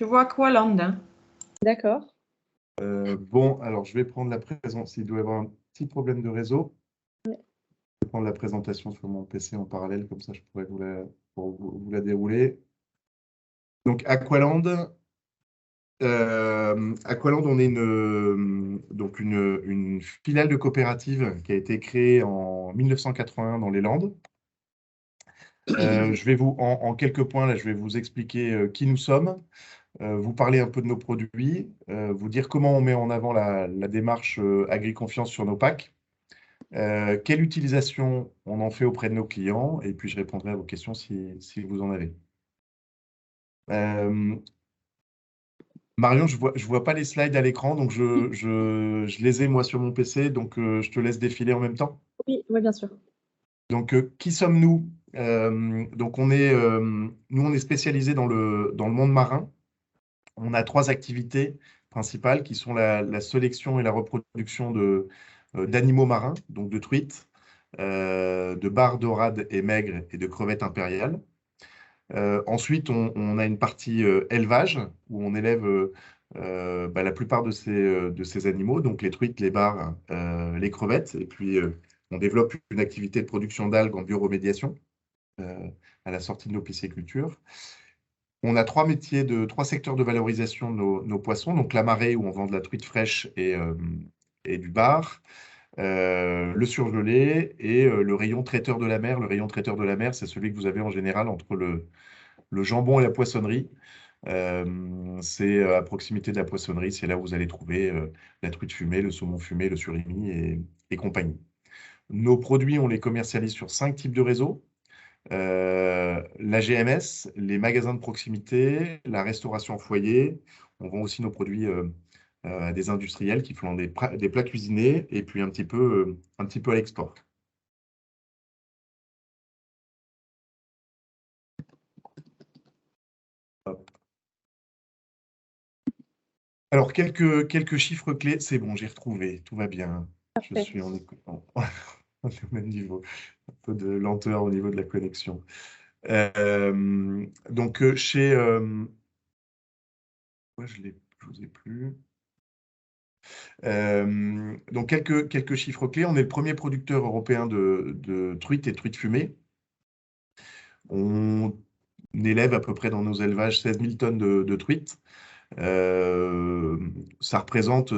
vois Aqualand. D'accord. Bon, alors je vais prendre la présentation. Il doit y avoir un petit problème de réseau. Ouais. Je vais prendre la présentation sur mon PC en parallèle, comme ça je pourrais vous la dérouler. Donc Aqualand, on est une filiale de coopérative qui a été créée en 1981 dans les Landes. Je vais en quelques points, là, je vais vous expliquer qui nous sommes, vous parler un peu de nos produits, vous dire comment on met en avant la démarche Agri-Confiance sur nos packs, Quelle utilisation on en fait auprès de nos clients? Et puis, je répondrai à vos questions si vous en avez. Marion, je vois pas les slides à l'écran, donc je les ai moi sur mon PC, donc je te laisse défiler en même temps. Oui, bien sûr. Donc, qui sommes-nous? Donc, nous, on est spécialisé dans le monde marin. On a 3 activités principales qui sont la sélection et la reproduction d'animaux marins, donc de truites, de bars, dorades et maigres et de crevettes impériales. Ensuite, on a une partie élevage où on élève la plupart de ces animaux, donc les truites, les bars, les crevettes. Et puis, on développe une activité de production d'algues en bioremédiation à la sortie de nos piscicultures. On a 3 secteurs de valorisation de nos poissons. Donc, la marée où on vend de la truite fraîche et du bar. Le surgelé et le rayon traiteur de la mer. Le rayon traiteur de la mer, c'est celui que vous avez en général entre le jambon et la poissonnerie. C'est à proximité de la poissonnerie, c'est là où vous allez trouver la truite fumée, le saumon fumé, le surimi et compagnie. Nos produits, on les commercialise sur 5 types de réseaux. La GMS, les magasins de proximité, la restauration en foyer. On vend aussi nos produits à des industriels qui font des plats cuisinés et puis un petit peu à l'export. Alors, quelques chiffres clés. C'est bon, j'ai retrouvé. Tout va bien. Je suis on est au même niveau. Un peu de lenteur au niveau de la connexion. Donc, moi, je vous ai plus. Donc, quelques chiffres clés. On est le premier producteur européen de truites et de truites fumées. On élève à peu près dans nos élevages 16 000 tonnes de truites. Ça représente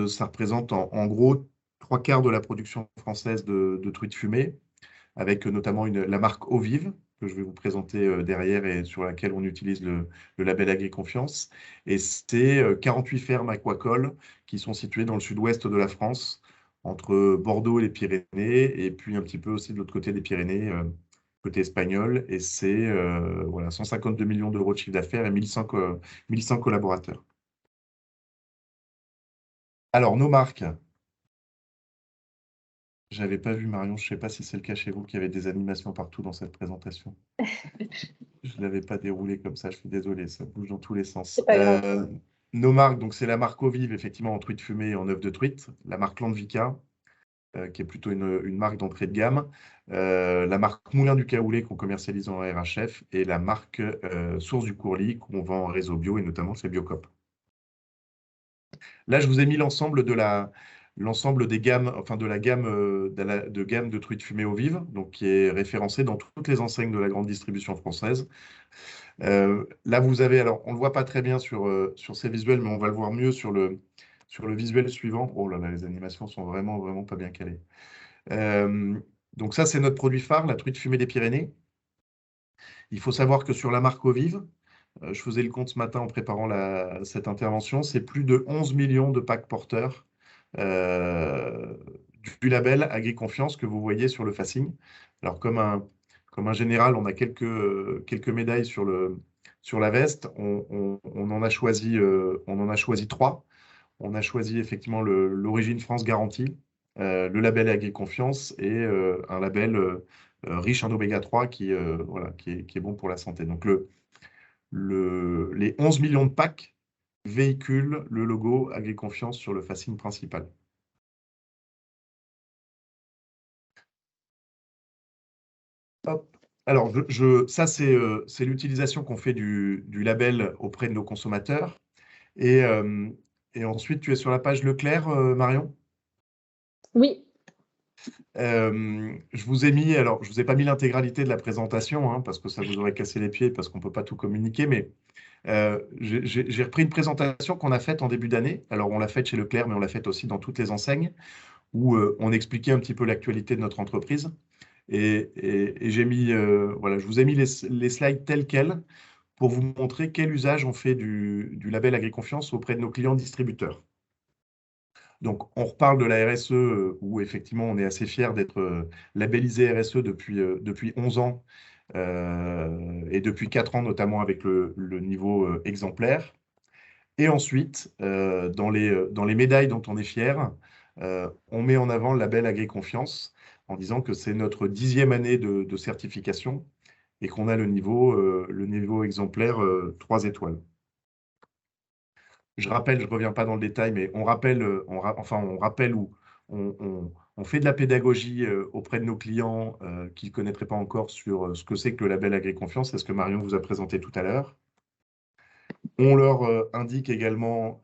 en gros 3/4 de la production française de truites fumées, avec notamment la marque Eau Vive, que je vais vous présenter derrière et sur laquelle on utilise le label Agriconfiance. Et c'est 48 fermes aquacoles qui sont situées dans le sud-ouest de la France, entre Bordeaux et les Pyrénées, et puis un petit peu aussi de l'autre côté des Pyrénées, côté espagnol. Et c'est 152 millions d'euros de chiffre d'affaires et 1100 collaborateurs. Alors, nos marques. Je n'avais pas vu, Marion, je ne sais pas si c'est le cas chez vous, qu'il y avait des animations partout dans cette présentation. Je ne l'avais pas déroulé comme ça, je suis désolé, ça bouge dans tous les sens. Nos marques, donc c'est la marque Eau Vive, effectivement, en truite fumée et en œuf de truite. La marque Landvika, qui est plutôt une marque d'entrée de gamme. La marque Moulin du Caoulet, qu'on commercialise en RHF. Et la marque Source du Courlis, qu'on vend en réseau bio, et notamment chez Biocop. Là, je vous ai mis l'ensemble des gammes, enfin de la gamme de truite fumée Eau Vive, donc qui est référencée dans toutes les enseignes de la grande distribution française. Là, vous avez, alors on ne le voit pas très bien sur ces visuels, mais on va le voir mieux sur le visuel suivant. Oh là là, les animations sont vraiment, vraiment pas bien calées. Donc ça, c'est notre produit phare, la truite fumée des Pyrénées. Il faut savoir que sur la marque Eau Vive, je faisais le compte ce matin en préparant cette intervention, c'est plus de 11 millions de packs porteurs du label Agriconfiance que vous voyez sur le facing. Alors, comme un général, on a quelques médailles sur la veste. On en a choisi 3. On a choisi effectivement l'origine France garantie, le label Agriconfiance et un label riche en oméga 3 qui est bon pour la santé. Donc, les 11 millions de packs véhiculent le logo Agriconfiance sur le facing principal. Hop. Alors, ça, c'est l'utilisation qu'on fait du label auprès de nos consommateurs. Et ensuite, tu es sur la page Leclerc, Marion? Oui. Je vous ai pas mis l'intégralité de la présentation, hein, parce que ça vous aurait cassé les pieds, parce qu'on ne peut pas tout communiquer, mais j'ai repris une présentation qu'on a faite en début d'année. Alors, on l'a faite chez Leclerc, mais on l'a faite aussi dans toutes les enseignes, où on expliquait un petit peu l'actualité de notre entreprise. Et je vous ai mis les slides tels quels pour vous montrer quel usage on fait du label Agriconfiance auprès de nos clients distributeurs. Donc, on reparle de la RSE, où effectivement, on est assez fiers d'être labellisé RSE depuis 11 ans, et depuis 4 ans, notamment avec le niveau exemplaire. Et ensuite, dans les médailles dont on est fier, on met en avant le label Agri-Confiance en disant que c'est notre 10e année de certification et qu'on a le niveau exemplaire 3 étoiles. Je rappelle, je ne reviens pas dans le détail, mais on rappelle où on fait de la pédagogie auprès de nos clients qui ne connaîtraient pas encore sur ce que c'est que le label Agri-Confiance, c'est ce que Marion vous a présenté tout à l'heure. On leur indique également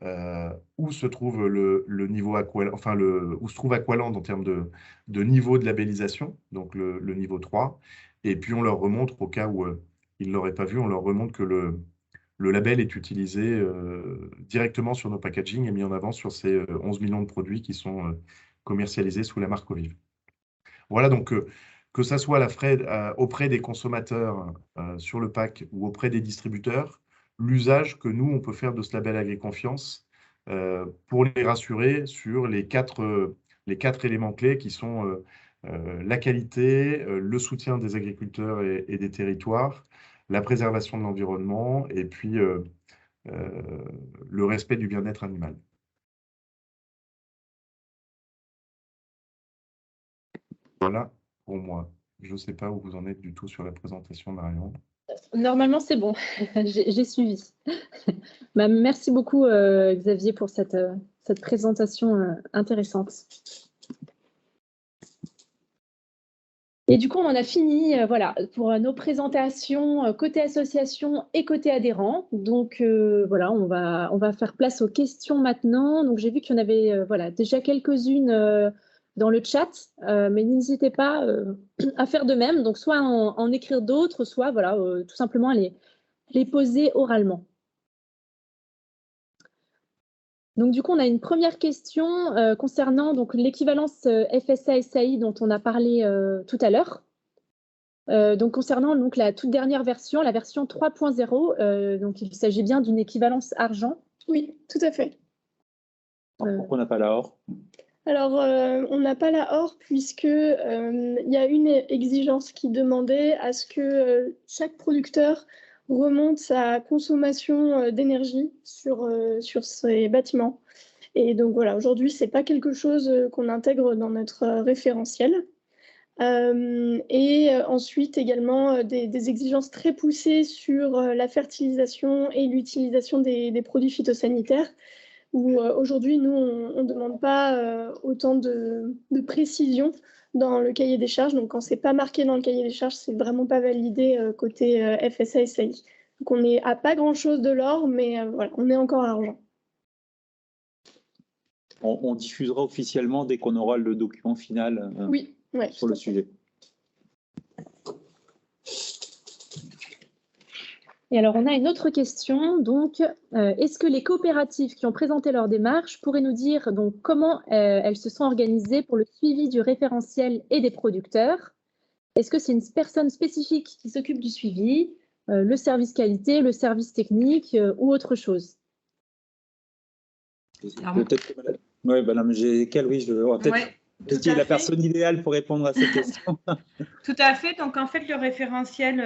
où se trouve le niveau où se trouve Aqualand en termes de niveau de labellisation, donc le niveau 3. Et puis on leur remontre, au cas où ils ne l'auraient pas vu, on leur remontre que le label est utilisé directement sur nos packaging et mis en avant sur ces 11 millions de produits qui sont commercialisés sous la marque Ovive. Voilà, donc que ça soit auprès des consommateurs sur le pack ou auprès des distributeurs, l'usage que nous, on peut faire de ce label Agri-Confiance pour les rassurer sur les quatre éléments clés qui sont la qualité, le soutien des agriculteurs et des territoires, la préservation de l'environnement et puis le respect du bien-être animal. Voilà pour moi. Je ne sais pas où vous en êtes du tout sur la présentation, Marion. Normalement, c'est bon. J'ai suivi. Bah, merci beaucoup, Xavier, pour cette présentation intéressante. Et du coup, on en a fini voilà, pour nos présentations côté association et côté adhérent. Donc, voilà, on va faire place aux questions maintenant. Donc, j'ai vu qu'il y en avait voilà, déjà quelques-unes dans le chat, mais n'hésitez pas à faire de même. Donc, soit en écrire d'autres, soit voilà, tout simplement les poser oralement. Donc, du coup, on a une première question concernant l'équivalence FSA-SAI dont on a parlé tout à l'heure. Donc, concernant la toute dernière version, la version 3.0, donc il s'agit bien d'une équivalence argent. Oui, tout à fait. Pourquoi on n'a pas la OR? Alors, on n'a pas la OR puisque il y a une exigence qui demandait à ce que chaque producteur remonte sa consommation d'énergie sur ses bâtiments. Et donc voilà, aujourd'hui, ce n'est pas quelque chose qu'on intègre dans notre référentiel. Et ensuite également des exigences très poussées sur la fertilisation et l'utilisation des produits phytosanitaires, où aujourd'hui, nous, on ne demande pas autant de précision dans le cahier des charges. Donc, quand ce n'est pas marqué dans le cahier des charges, ce n'est vraiment pas validé côté FSA-SAI. Donc, on n'est à pas grand-chose de l'or, mais voilà, on est encore à argent. On diffusera officiellement dès qu'on aura le document final oui, ouais, sur le sujet. Et alors, on a une autre question. Donc, est-ce que les coopératives qui ont présenté leur démarche pourraient nous dire donc, comment elles se sont organisées pour le suivi du référentiel et des producteurs? Est-ce que c'est une personne spécifique qui s'occupe du suivi, le service qualité, le service technique ou autre chose? Peut-être que Madame Gécal, oui, je vais peut-être. Qui est la personne idéale pour répondre à ces questions? Tout à fait. Donc, en fait, le référentiel,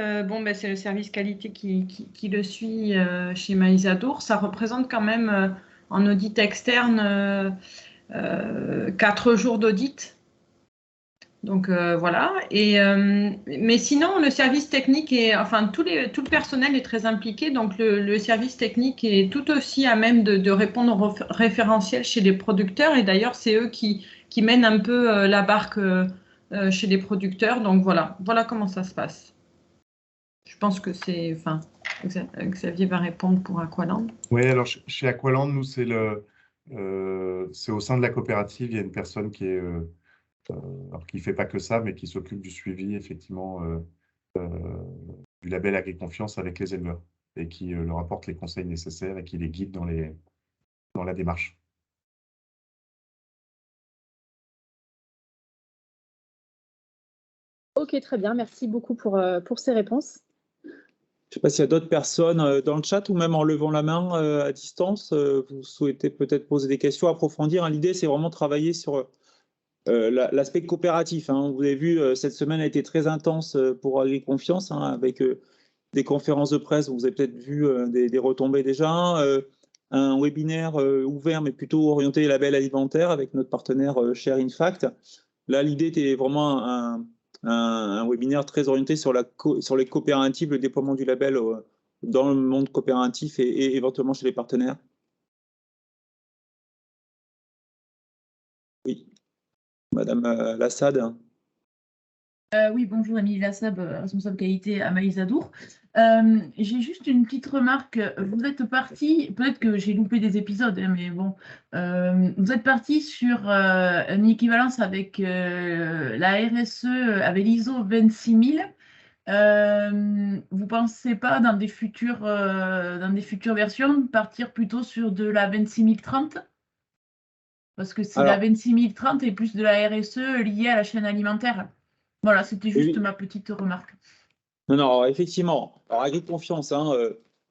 c'est le service qualité qui le suit chez Maïsadour. Ça représente quand même, en audit externe, 4 jours d'audit. Donc, voilà. Mais sinon, le service technique tout le personnel est très impliqué. Donc, le service technique est tout aussi à même de répondre au référentiel chez les producteurs. Et d'ailleurs, c'est eux qui mènent un peu la barque chez les producteurs. Donc, voilà comment ça se passe. Je pense que Xavier va répondre pour Aqualand. Oui, alors chez Aqualand, nous, c'est au sein de la coopérative, il y a une personne qui est alors qui ne fait pas que ça, mais qui s'occupe du suivi, effectivement, du label Agri-Confiance avec les éleveurs et qui leur apporte les conseils nécessaires et qui les guide dans la démarche. Ok, très bien. Merci beaucoup pour ces réponses. Je ne sais pas s'il y a d'autres personnes dans le chat ou même en levant la main à distance. Vous souhaitez peut-être poser des questions, approfondir. Hein. L'idée, c'est vraiment travailler sur l'aspect coopératif. Hein. Vous avez vu, cette semaine a été très intense pour AgriConfiance, hein, avec des conférences de presse. Vous avez peut-être vu des retombées déjà. Un webinaire ouvert, mais plutôt orienté label alimentaire avec notre partenaire Share Infact. Là, l'idée était vraiment un webinaire très orienté sur les coopératives, le déploiement du label dans le monde coopératif et éventuellement chez les partenaires. Oui, Madame Lassade. Oui, bonjour, Émilie Lassab, responsable qualité à Maïsadour. J'ai juste une petite remarque. Vous êtes parti, peut-être que j'ai loupé des épisodes, hein, mais bon, vous êtes parti sur une équivalence avec la RSE, avec l'ISO 26000. Vous pensez pas dans des futures versions partir plutôt sur de la 26030? Parce que c'est la 26030 et plus de la RSE liée à la chaîne alimentaire. Voilà, c'était juste ma petite remarque. Non, effectivement. Alors, AgriConfiance, hein,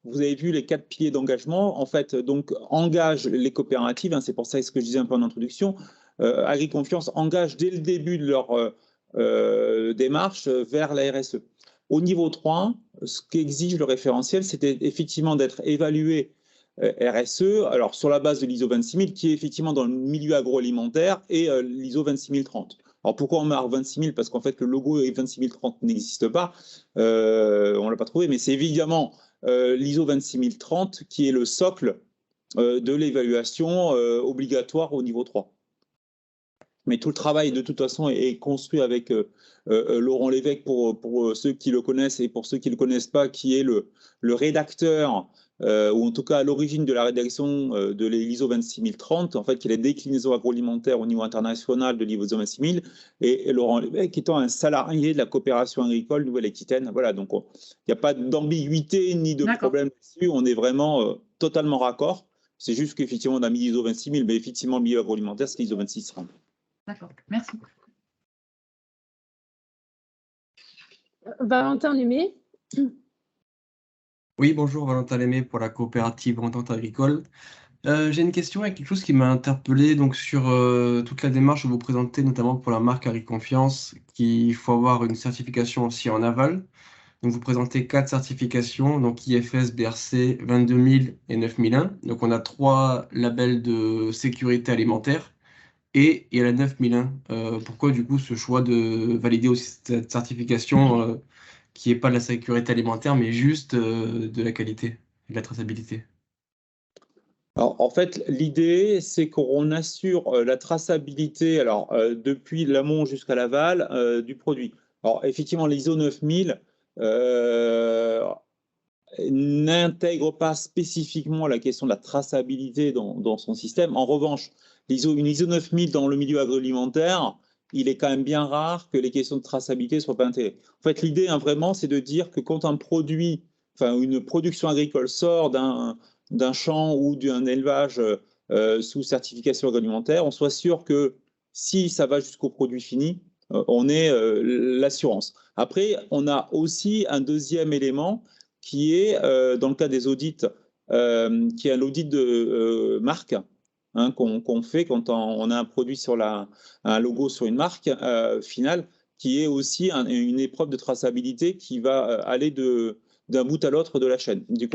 vous avez vu les 4 piliers d'engagement. En fait, donc, engage les coopératives. Hein, c'est pour ça ce que je disais un peu en introduction. AgriConfiance engage dès le début de leur démarche vers la RSE. Au niveau 3, ce qu'exige le référentiel, c'était effectivement d'être évalué RSE, alors sur la base de l'ISO 26000, qui est effectivement dans le milieu agroalimentaire, et l'ISO 26030. Alors pourquoi on marque 26000? Parce qu'en fait, le logo 26030 n'existe pas, on ne l'a pas trouvé, mais c'est évidemment l'ISO 26030 qui est le socle de l'évaluation obligatoire au niveau 3. Mais tout le travail, de toute façon, est construit avec Laurent Lévesque, pour ceux qui le connaissent et pour ceux qui ne le connaissent pas, qui est le rédacteur, ou en tout cas à l'origine de la rédaction de l'ISO 26030, en fait, qui est la déclinaison agroalimentaire au niveau international de l'ISO 26000, et Laurent Lévesque étant un salarié de la coopération agricole Nouvelle-Aquitaine. Voilà, donc il n'y a pas d'ambiguïté ni de problème là-dessus, on est vraiment totalement raccord. C'est juste qu'effectivement, on a mis l'ISO 26000, mais effectivement, le milieu agroalimentaire, c'est l'ISO 26030. D'accord, merci. Valentin Lémé. Oui, bonjour, Valentin Lémé pour la coopérative Entente Agricole. J'ai une question et quelque chose qui m'a interpellé donc, sur toute la démarche que vous présentez, notamment pour la marque AgriConfiance, qu'il faut avoir une certification aussi en aval. Donc, vous présentez 4 certifications, donc IFS, BRC, 22000 et 9001. Donc, on a 3 labels de sécurité alimentaire. Et il y a la 9001. Pourquoi du coup ce choix de valider aussi cette certification qui n'est pas de la sécurité alimentaire, mais juste de la qualité et de la traçabilité? Alors, en fait, l'idée, c'est qu'on assure la traçabilité, alors depuis l'amont jusqu'à l'aval du produit. Alors, effectivement, l'ISO 9000 n'intègre pas spécifiquement la question de la traçabilité dans son système. En revanche, une ISO 9000 dans le milieu agroalimentaire, il est quand même bien rare que les questions de traçabilité ne soient pas intégrées. En fait, l'idée, hein, vraiment, c'est de dire que quand un produit, enfin une production agricole sort d'un champ ou d'un élevage sous certification agroalimentaire, on soit sûr que si ça va jusqu'au produit fini, on ait l'assurance. Après, on a aussi un deuxième élément qui est, dans le cas des audits, qui est l'audit de marque, hein, qu'on fait quand on a un produit sur un logo sur une marque finale, qui est aussi une épreuve de traçabilité qui va aller d'un bout à l'autre de la chaîne, du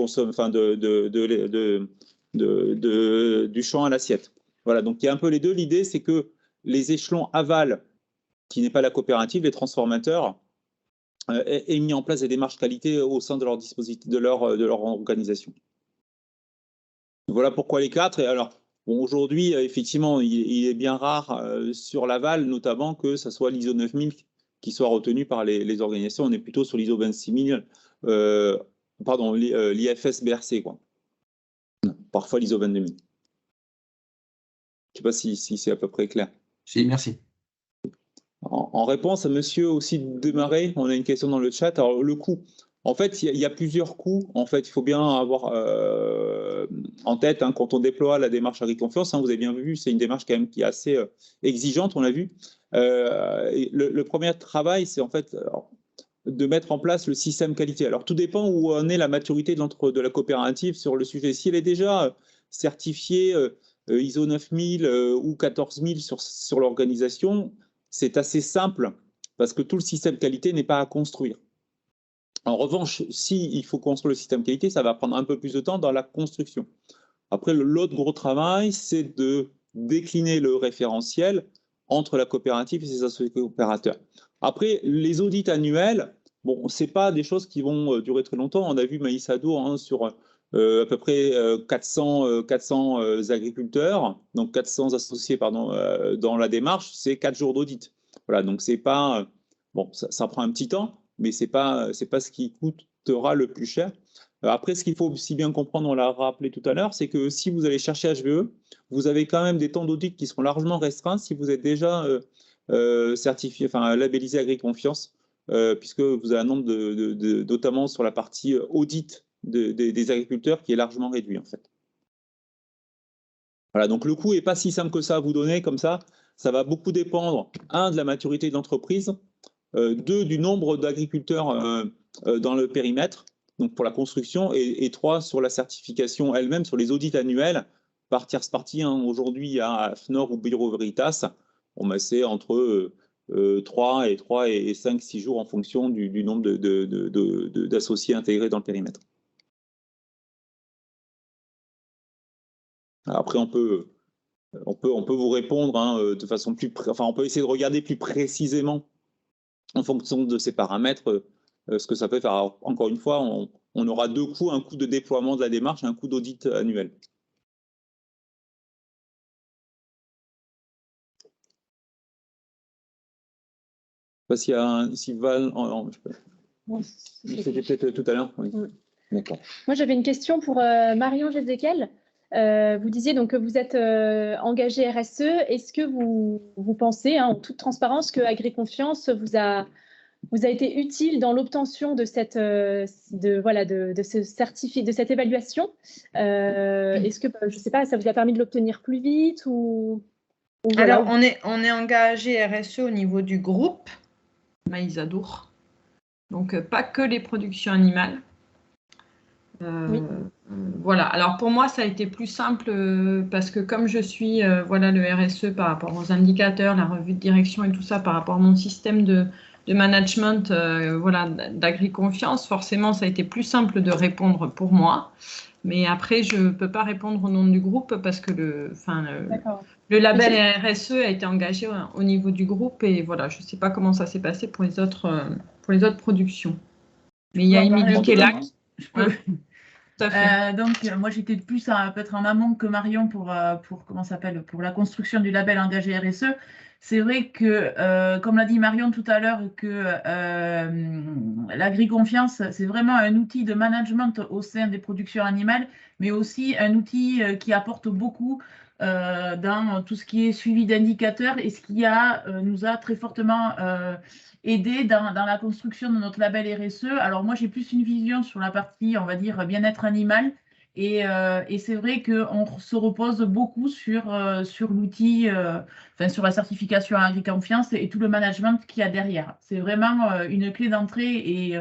champ à l'assiette. Voilà, donc il y a un peu les deux. L'idée, c'est que les échelons aval, qui n'est pas la coopérative, les transformateurs, aient mis en place des démarches qualité au sein de leur dispositif, de leur organisation. Voilà pourquoi les 4. Et alors, bon, aujourd'hui, effectivement, il est bien rare sur l'aval, notamment, que ce soit l'ISO 9000 qui soit retenu par les organisations. On est plutôt sur l'ISO 26000, pardon, l'IFS BRC, quoi. Parfois l'ISO 22000. Je ne sais pas si c'est à peu près clair. Si, merci. En réponse à monsieur aussi Desmarais, on a une question dans le chat. Alors, le coût. En fait, il y a plusieurs coûts. En fait, il faut bien avoir en tête, hein, quand on déploie la démarche AgriConfiance, hein, vous avez bien vu, c'est une démarche quand même qui est assez exigeante, on l'a vu. Le premier travail, c'est en fait, alors, de mettre en place le système qualité. Alors, tout dépend où en est la maturité de la coopérative sur le sujet. Si elle est déjà certifiée ISO 9000 ou 14000 sur l'organisation, c'est assez simple parce que tout le système qualité n'est pas à construire. En revanche, s'il faut construire le système qualité, ça va prendre un peu plus de temps dans la construction. Après, l'autre gros travail, c'est de décliner le référentiel entre la coopérative et ses associés coopérateurs. Après, les audits annuels, bon, ce n'est pas des choses qui vont durer très longtemps. On a vu Maïs Adour sur à peu près 400 agriculteurs, donc 400 associés pardon, dans la démarche, c'est 4 jours d'audit. Voilà, donc c'est pas bon, ça prend un petit temps, mais c'est pas ce qui coûtera le plus cher. Après, ce qu'il faut aussi bien comprendre, on l'a rappelé tout à l'heure, c'est que si vous allez chercher HVE, vous avez quand même des temps d'audit qui seront largement restreints si vous êtes déjà certifié, enfin labellisé Agriconfiance, puisque vous avez un nombre notamment sur la partie audit des agriculteurs qui est largement réduit en fait. Voilà, donc le coût n'est pas si simple que ça à vous donner comme ça. Ça va beaucoup dépendre, un, de la maturité de l'entreprise, deux, du nombre d'agriculteurs dans le périmètre, donc pour la construction, et trois, sur la certification elle-même, sur les audits annuels, par tierce partie. Aujourd'hui, à FNOR ou Bureau Veritas, c'est entre 3 et 5-6 jours en fonction du nombre d'associés intégrés dans le périmètre. Après, on peut vous répondre de façon plus... Enfin, on peut essayer de regarder plus précisément en fonction de ces paramètres ce que ça peut faire. Alors, encore une fois, on aura deux coûts, un coût de déploiement de la démarche et un coût d'audit annuel. Je ne sais pas s'il y a un... C'était peut-être tout à l'heure. Oui. D'accord. Moi, j'avais une question pour Marion Jézéquel. Vous disiez donc que vous êtes engagé RSE. Est-ce que vous pensez, en toute transparence, que Agriconfiance vous a été utile dans l'obtention de cette cette évaluation? Est-ce que, je ne sais pas, ça vous a permis de l'obtenir plus vite ou voilà. Alors, on est engagé RSE au niveau du groupe Maïs Adour, donc pas que les productions animales. Oui. Voilà. Alors pour moi, ça a été plus simple parce que comme je suis le RSE par rapport aux indicateurs, la revue de direction et tout ça, par rapport à mon système de management d'Agriconfiance, forcément, ça a été plus simple de répondre pour moi. Mais après, je ne peux pas répondre au nom du groupe parce que le label RSE a été engagé au niveau du groupe et voilà, je ne sais pas comment ça s'est passé pour les autres productions. Mais il y a Émilie qui est là. Donc, moi, j'étais plus peut-être en amont que Marion pour la construction du label engagé RSE. C'est vrai que, comme l'a dit Marion tout à l'heure, que l'agriconfiance, c'est vraiment un outil de management au sein des productions animales, mais aussi un outil qui apporte beaucoup dans tout ce qui est suivi d'indicateurs et ce qui nous a très fortement aidé dans la construction de notre label RSE. Alors moi, j'ai plus une vision sur la partie, on va dire, bien-être animal. Et c'est vrai qu'on se repose beaucoup sur l'outil, sur la certification Agriconfiance et tout le management qu'il y a derrière. C'est vraiment une clé d'entrée et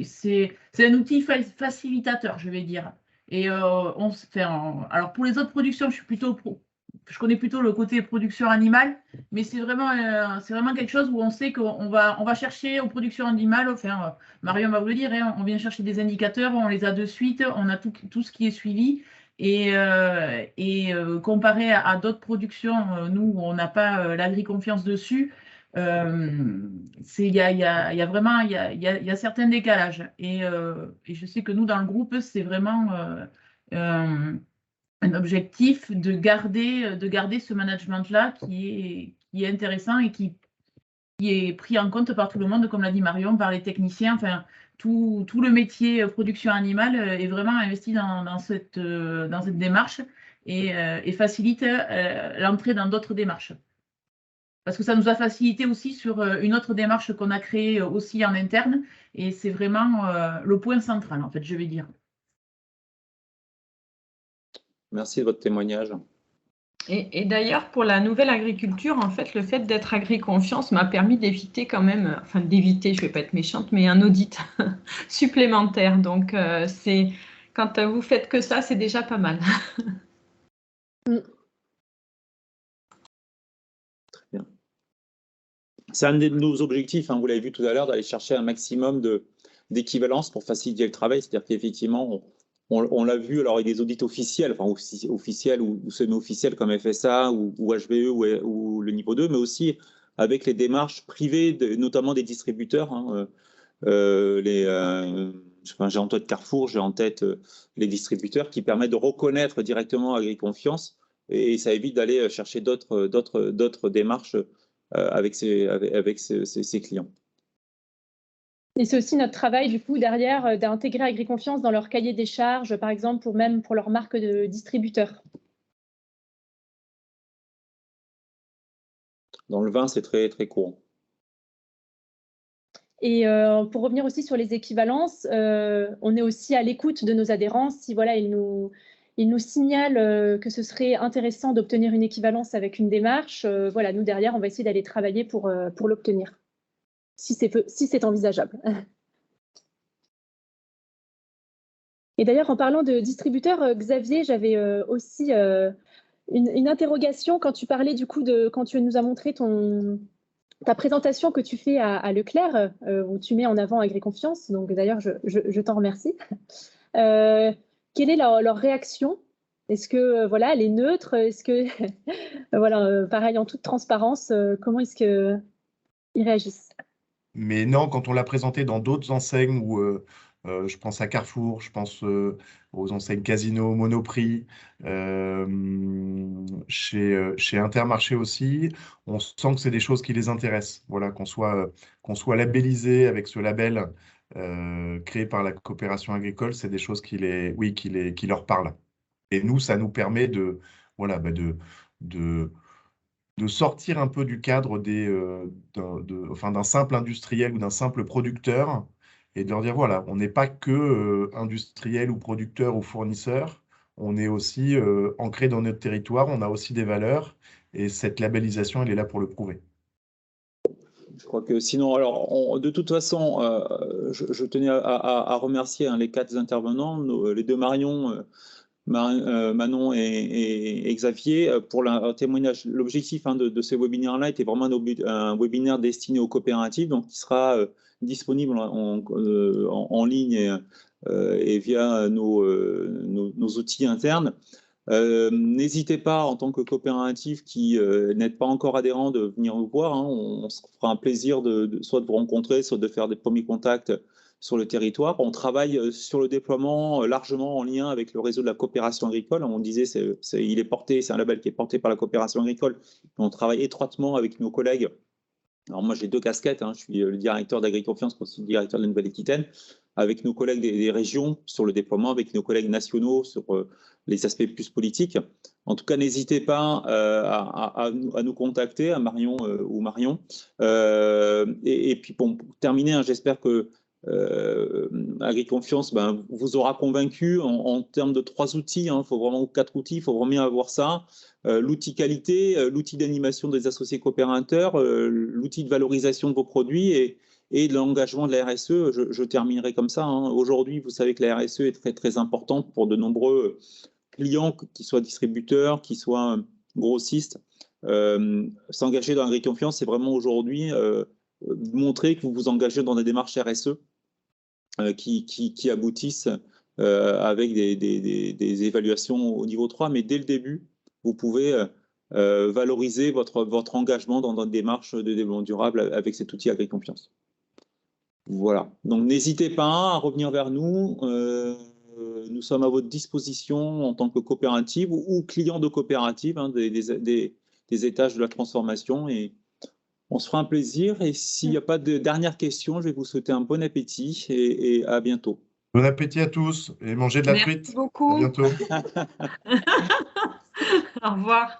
c'est un outil facilitateur, je vais dire. Et alors pour les autres productions, je connais plutôt le côté production animale, mais c'est vraiment quelque chose où on sait qu'on va chercher aux productions animales. Marion va vous le dire, on vient chercher des indicateurs, on les a de suite, on a tout ce qui est suivi. Et comparé à d'autres productions, nous, on n'a pas l'agriconfiance dessus. Il y a certains décalages. Et je sais que nous, dans le groupe, c'est vraiment un objectif de garder ce management-là qui est intéressant et qui est pris en compte par tout le monde, comme l'a dit Marion, par les techniciens. Enfin, tout le métier production animale est vraiment investi dans cette démarche et facilite l'entrée dans d'autres démarches. Parce que ça nous a facilité aussi sur une autre démarche qu'on a créée aussi en interne. Et c'est vraiment le point central, en fait, je vais dire. Merci de votre témoignage. Et d'ailleurs, pour la nouvelle agriculture, en fait, le fait d'être agri-confiance m'a permis d'éviter quand même, enfin d'éviter, je ne vais pas être méchante, mais un audit supplémentaire. Donc, quand vous faites que ça, c'est déjà pas mal. Très bien. C'est un de nos objectifs, hein, vous l'avez vu tout à l'heure, d'aller chercher un maximum d'équivalence pour faciliter le travail. C'est-à-dire qu'effectivement, on l'a vu, alors avec des audits officiels, enfin officiels ou semi-officiels comme FSA ou HVE ou le niveau 2, mais aussi avec les démarches privées, notamment des distributeurs. Hein, j'ai en tête Carrefour, j'ai en tête les distributeurs qui permettent de reconnaître directement AgriConfiance et ça évite d'aller chercher d'autres démarches avec ses clients. Et c'est aussi notre travail, du coup, derrière, d'intégrer AgriConfiance dans leur cahier des charges, par exemple, même pour leur marque de distributeur. Dans le vin, c'est très, très courant. Et pour revenir aussi sur les équivalences, on est aussi à l'écoute de nos adhérents. Si voilà, ils nous signalent que ce serait intéressant d'obtenir une équivalence avec une démarche, voilà, nous, derrière, on va essayer d'aller travailler pour l'obtenir, si c'est envisageable. Et d'ailleurs, en parlant de distributeurs, Xavier, j'avais aussi une interrogation quand tu parlais du coup quand tu nous as montré ta présentation que tu fais à Leclerc, où tu mets en avant AgriConfiance. Donc d'ailleurs, je t'en remercie. Quelle est leur réaction? Est-ce que voilà, elle est neutre? Est-ce que voilà, pareil en toute transparence, comment est-ce qu'ils réagissent? Mais non, quand on l'a présenté dans d'autres enseignes où je pense à Carrefour, je pense aux enseignes Casino, Monoprix, chez Intermarché aussi, on sent que c'est des choses qui les intéressent. Voilà, qu'on soit labellisé avec ce label créé par la coopération agricole, c'est des choses qui leur parlent. Et nous, ça nous permet voilà, de sortir un peu du cadre d'un simple industriel ou d'un simple producteur et de leur dire, voilà, on n'est pas que industriel ou producteur ou fournisseur, on est aussi ancré dans notre territoire, on a aussi des valeurs et cette labellisation, elle est là pour le prouver. Je crois que sinon, alors, de toute façon, je tenais à remercier les 4 intervenants, les 2 Marion, Manon et Xavier pour leur témoignage. L'objectif de ce webinaire-là était vraiment un webinaire destiné aux coopératives, donc qui sera disponible en ligne et via nos outils internes. N'hésitez pas, en tant que coopérative qui n'êtes pas encore adhérent, de venir nous voir. Hein. On se fera un plaisir soit de vous rencontrer, soit de faire des premiers contacts sur le territoire. On travaille sur le déploiement largement en lien avec le réseau de la coopération agricole. On disait, c'est un label qui est porté par la coopération agricole. On travaille étroitement avec nos collègues. Alors moi, j'ai 2 casquettes. Hein. Je suis le directeur d'AgriConfiance, aussi le directeur de la Nouvelle-Aquitaine, avec nos collègues des régions sur le déploiement, avec nos collègues nationaux sur les aspects plus politiques. En tout cas, n'hésitez pas à nous contacter, à Marion ou Marion. Et puis, pour terminer, hein, j'espère que AgriConfiance vous aura convaincu en termes de 3 outils. Il faut vraiment 4 outils, il faut vraiment avoir ça. L'outil qualité, l'outil d'animation des associés coopérateurs, l'outil de valorisation de vos produits et de l'engagement de la RSE. Je terminerai comme ça. Hein. Aujourd'hui, vous savez que la RSE est très, très importante pour de nombreux clients, qu'ils soient distributeurs, qu'ils soient grossistes. S'engager dans AgriConfiance, c'est vraiment aujourd'hui montrer que vous vous engagez dans des démarches RSE qui aboutissent avec des évaluations au niveau 3, mais dès le début, vous pouvez valoriser votre engagement dans une démarche de développement durable avec cet outil AgriConfiance. Voilà, donc n'hésitez pas à revenir vers nous. Nous sommes à votre disposition en tant que coopérative ou client de coopérative, hein, des étages de la transformation, et on se fera un plaisir. Et s'il n'y a pas de dernière question, je vais vous souhaiter un bon appétit et à bientôt. Bon appétit à tous et mangez de la truite. Merci beaucoup. À bientôt. Au revoir.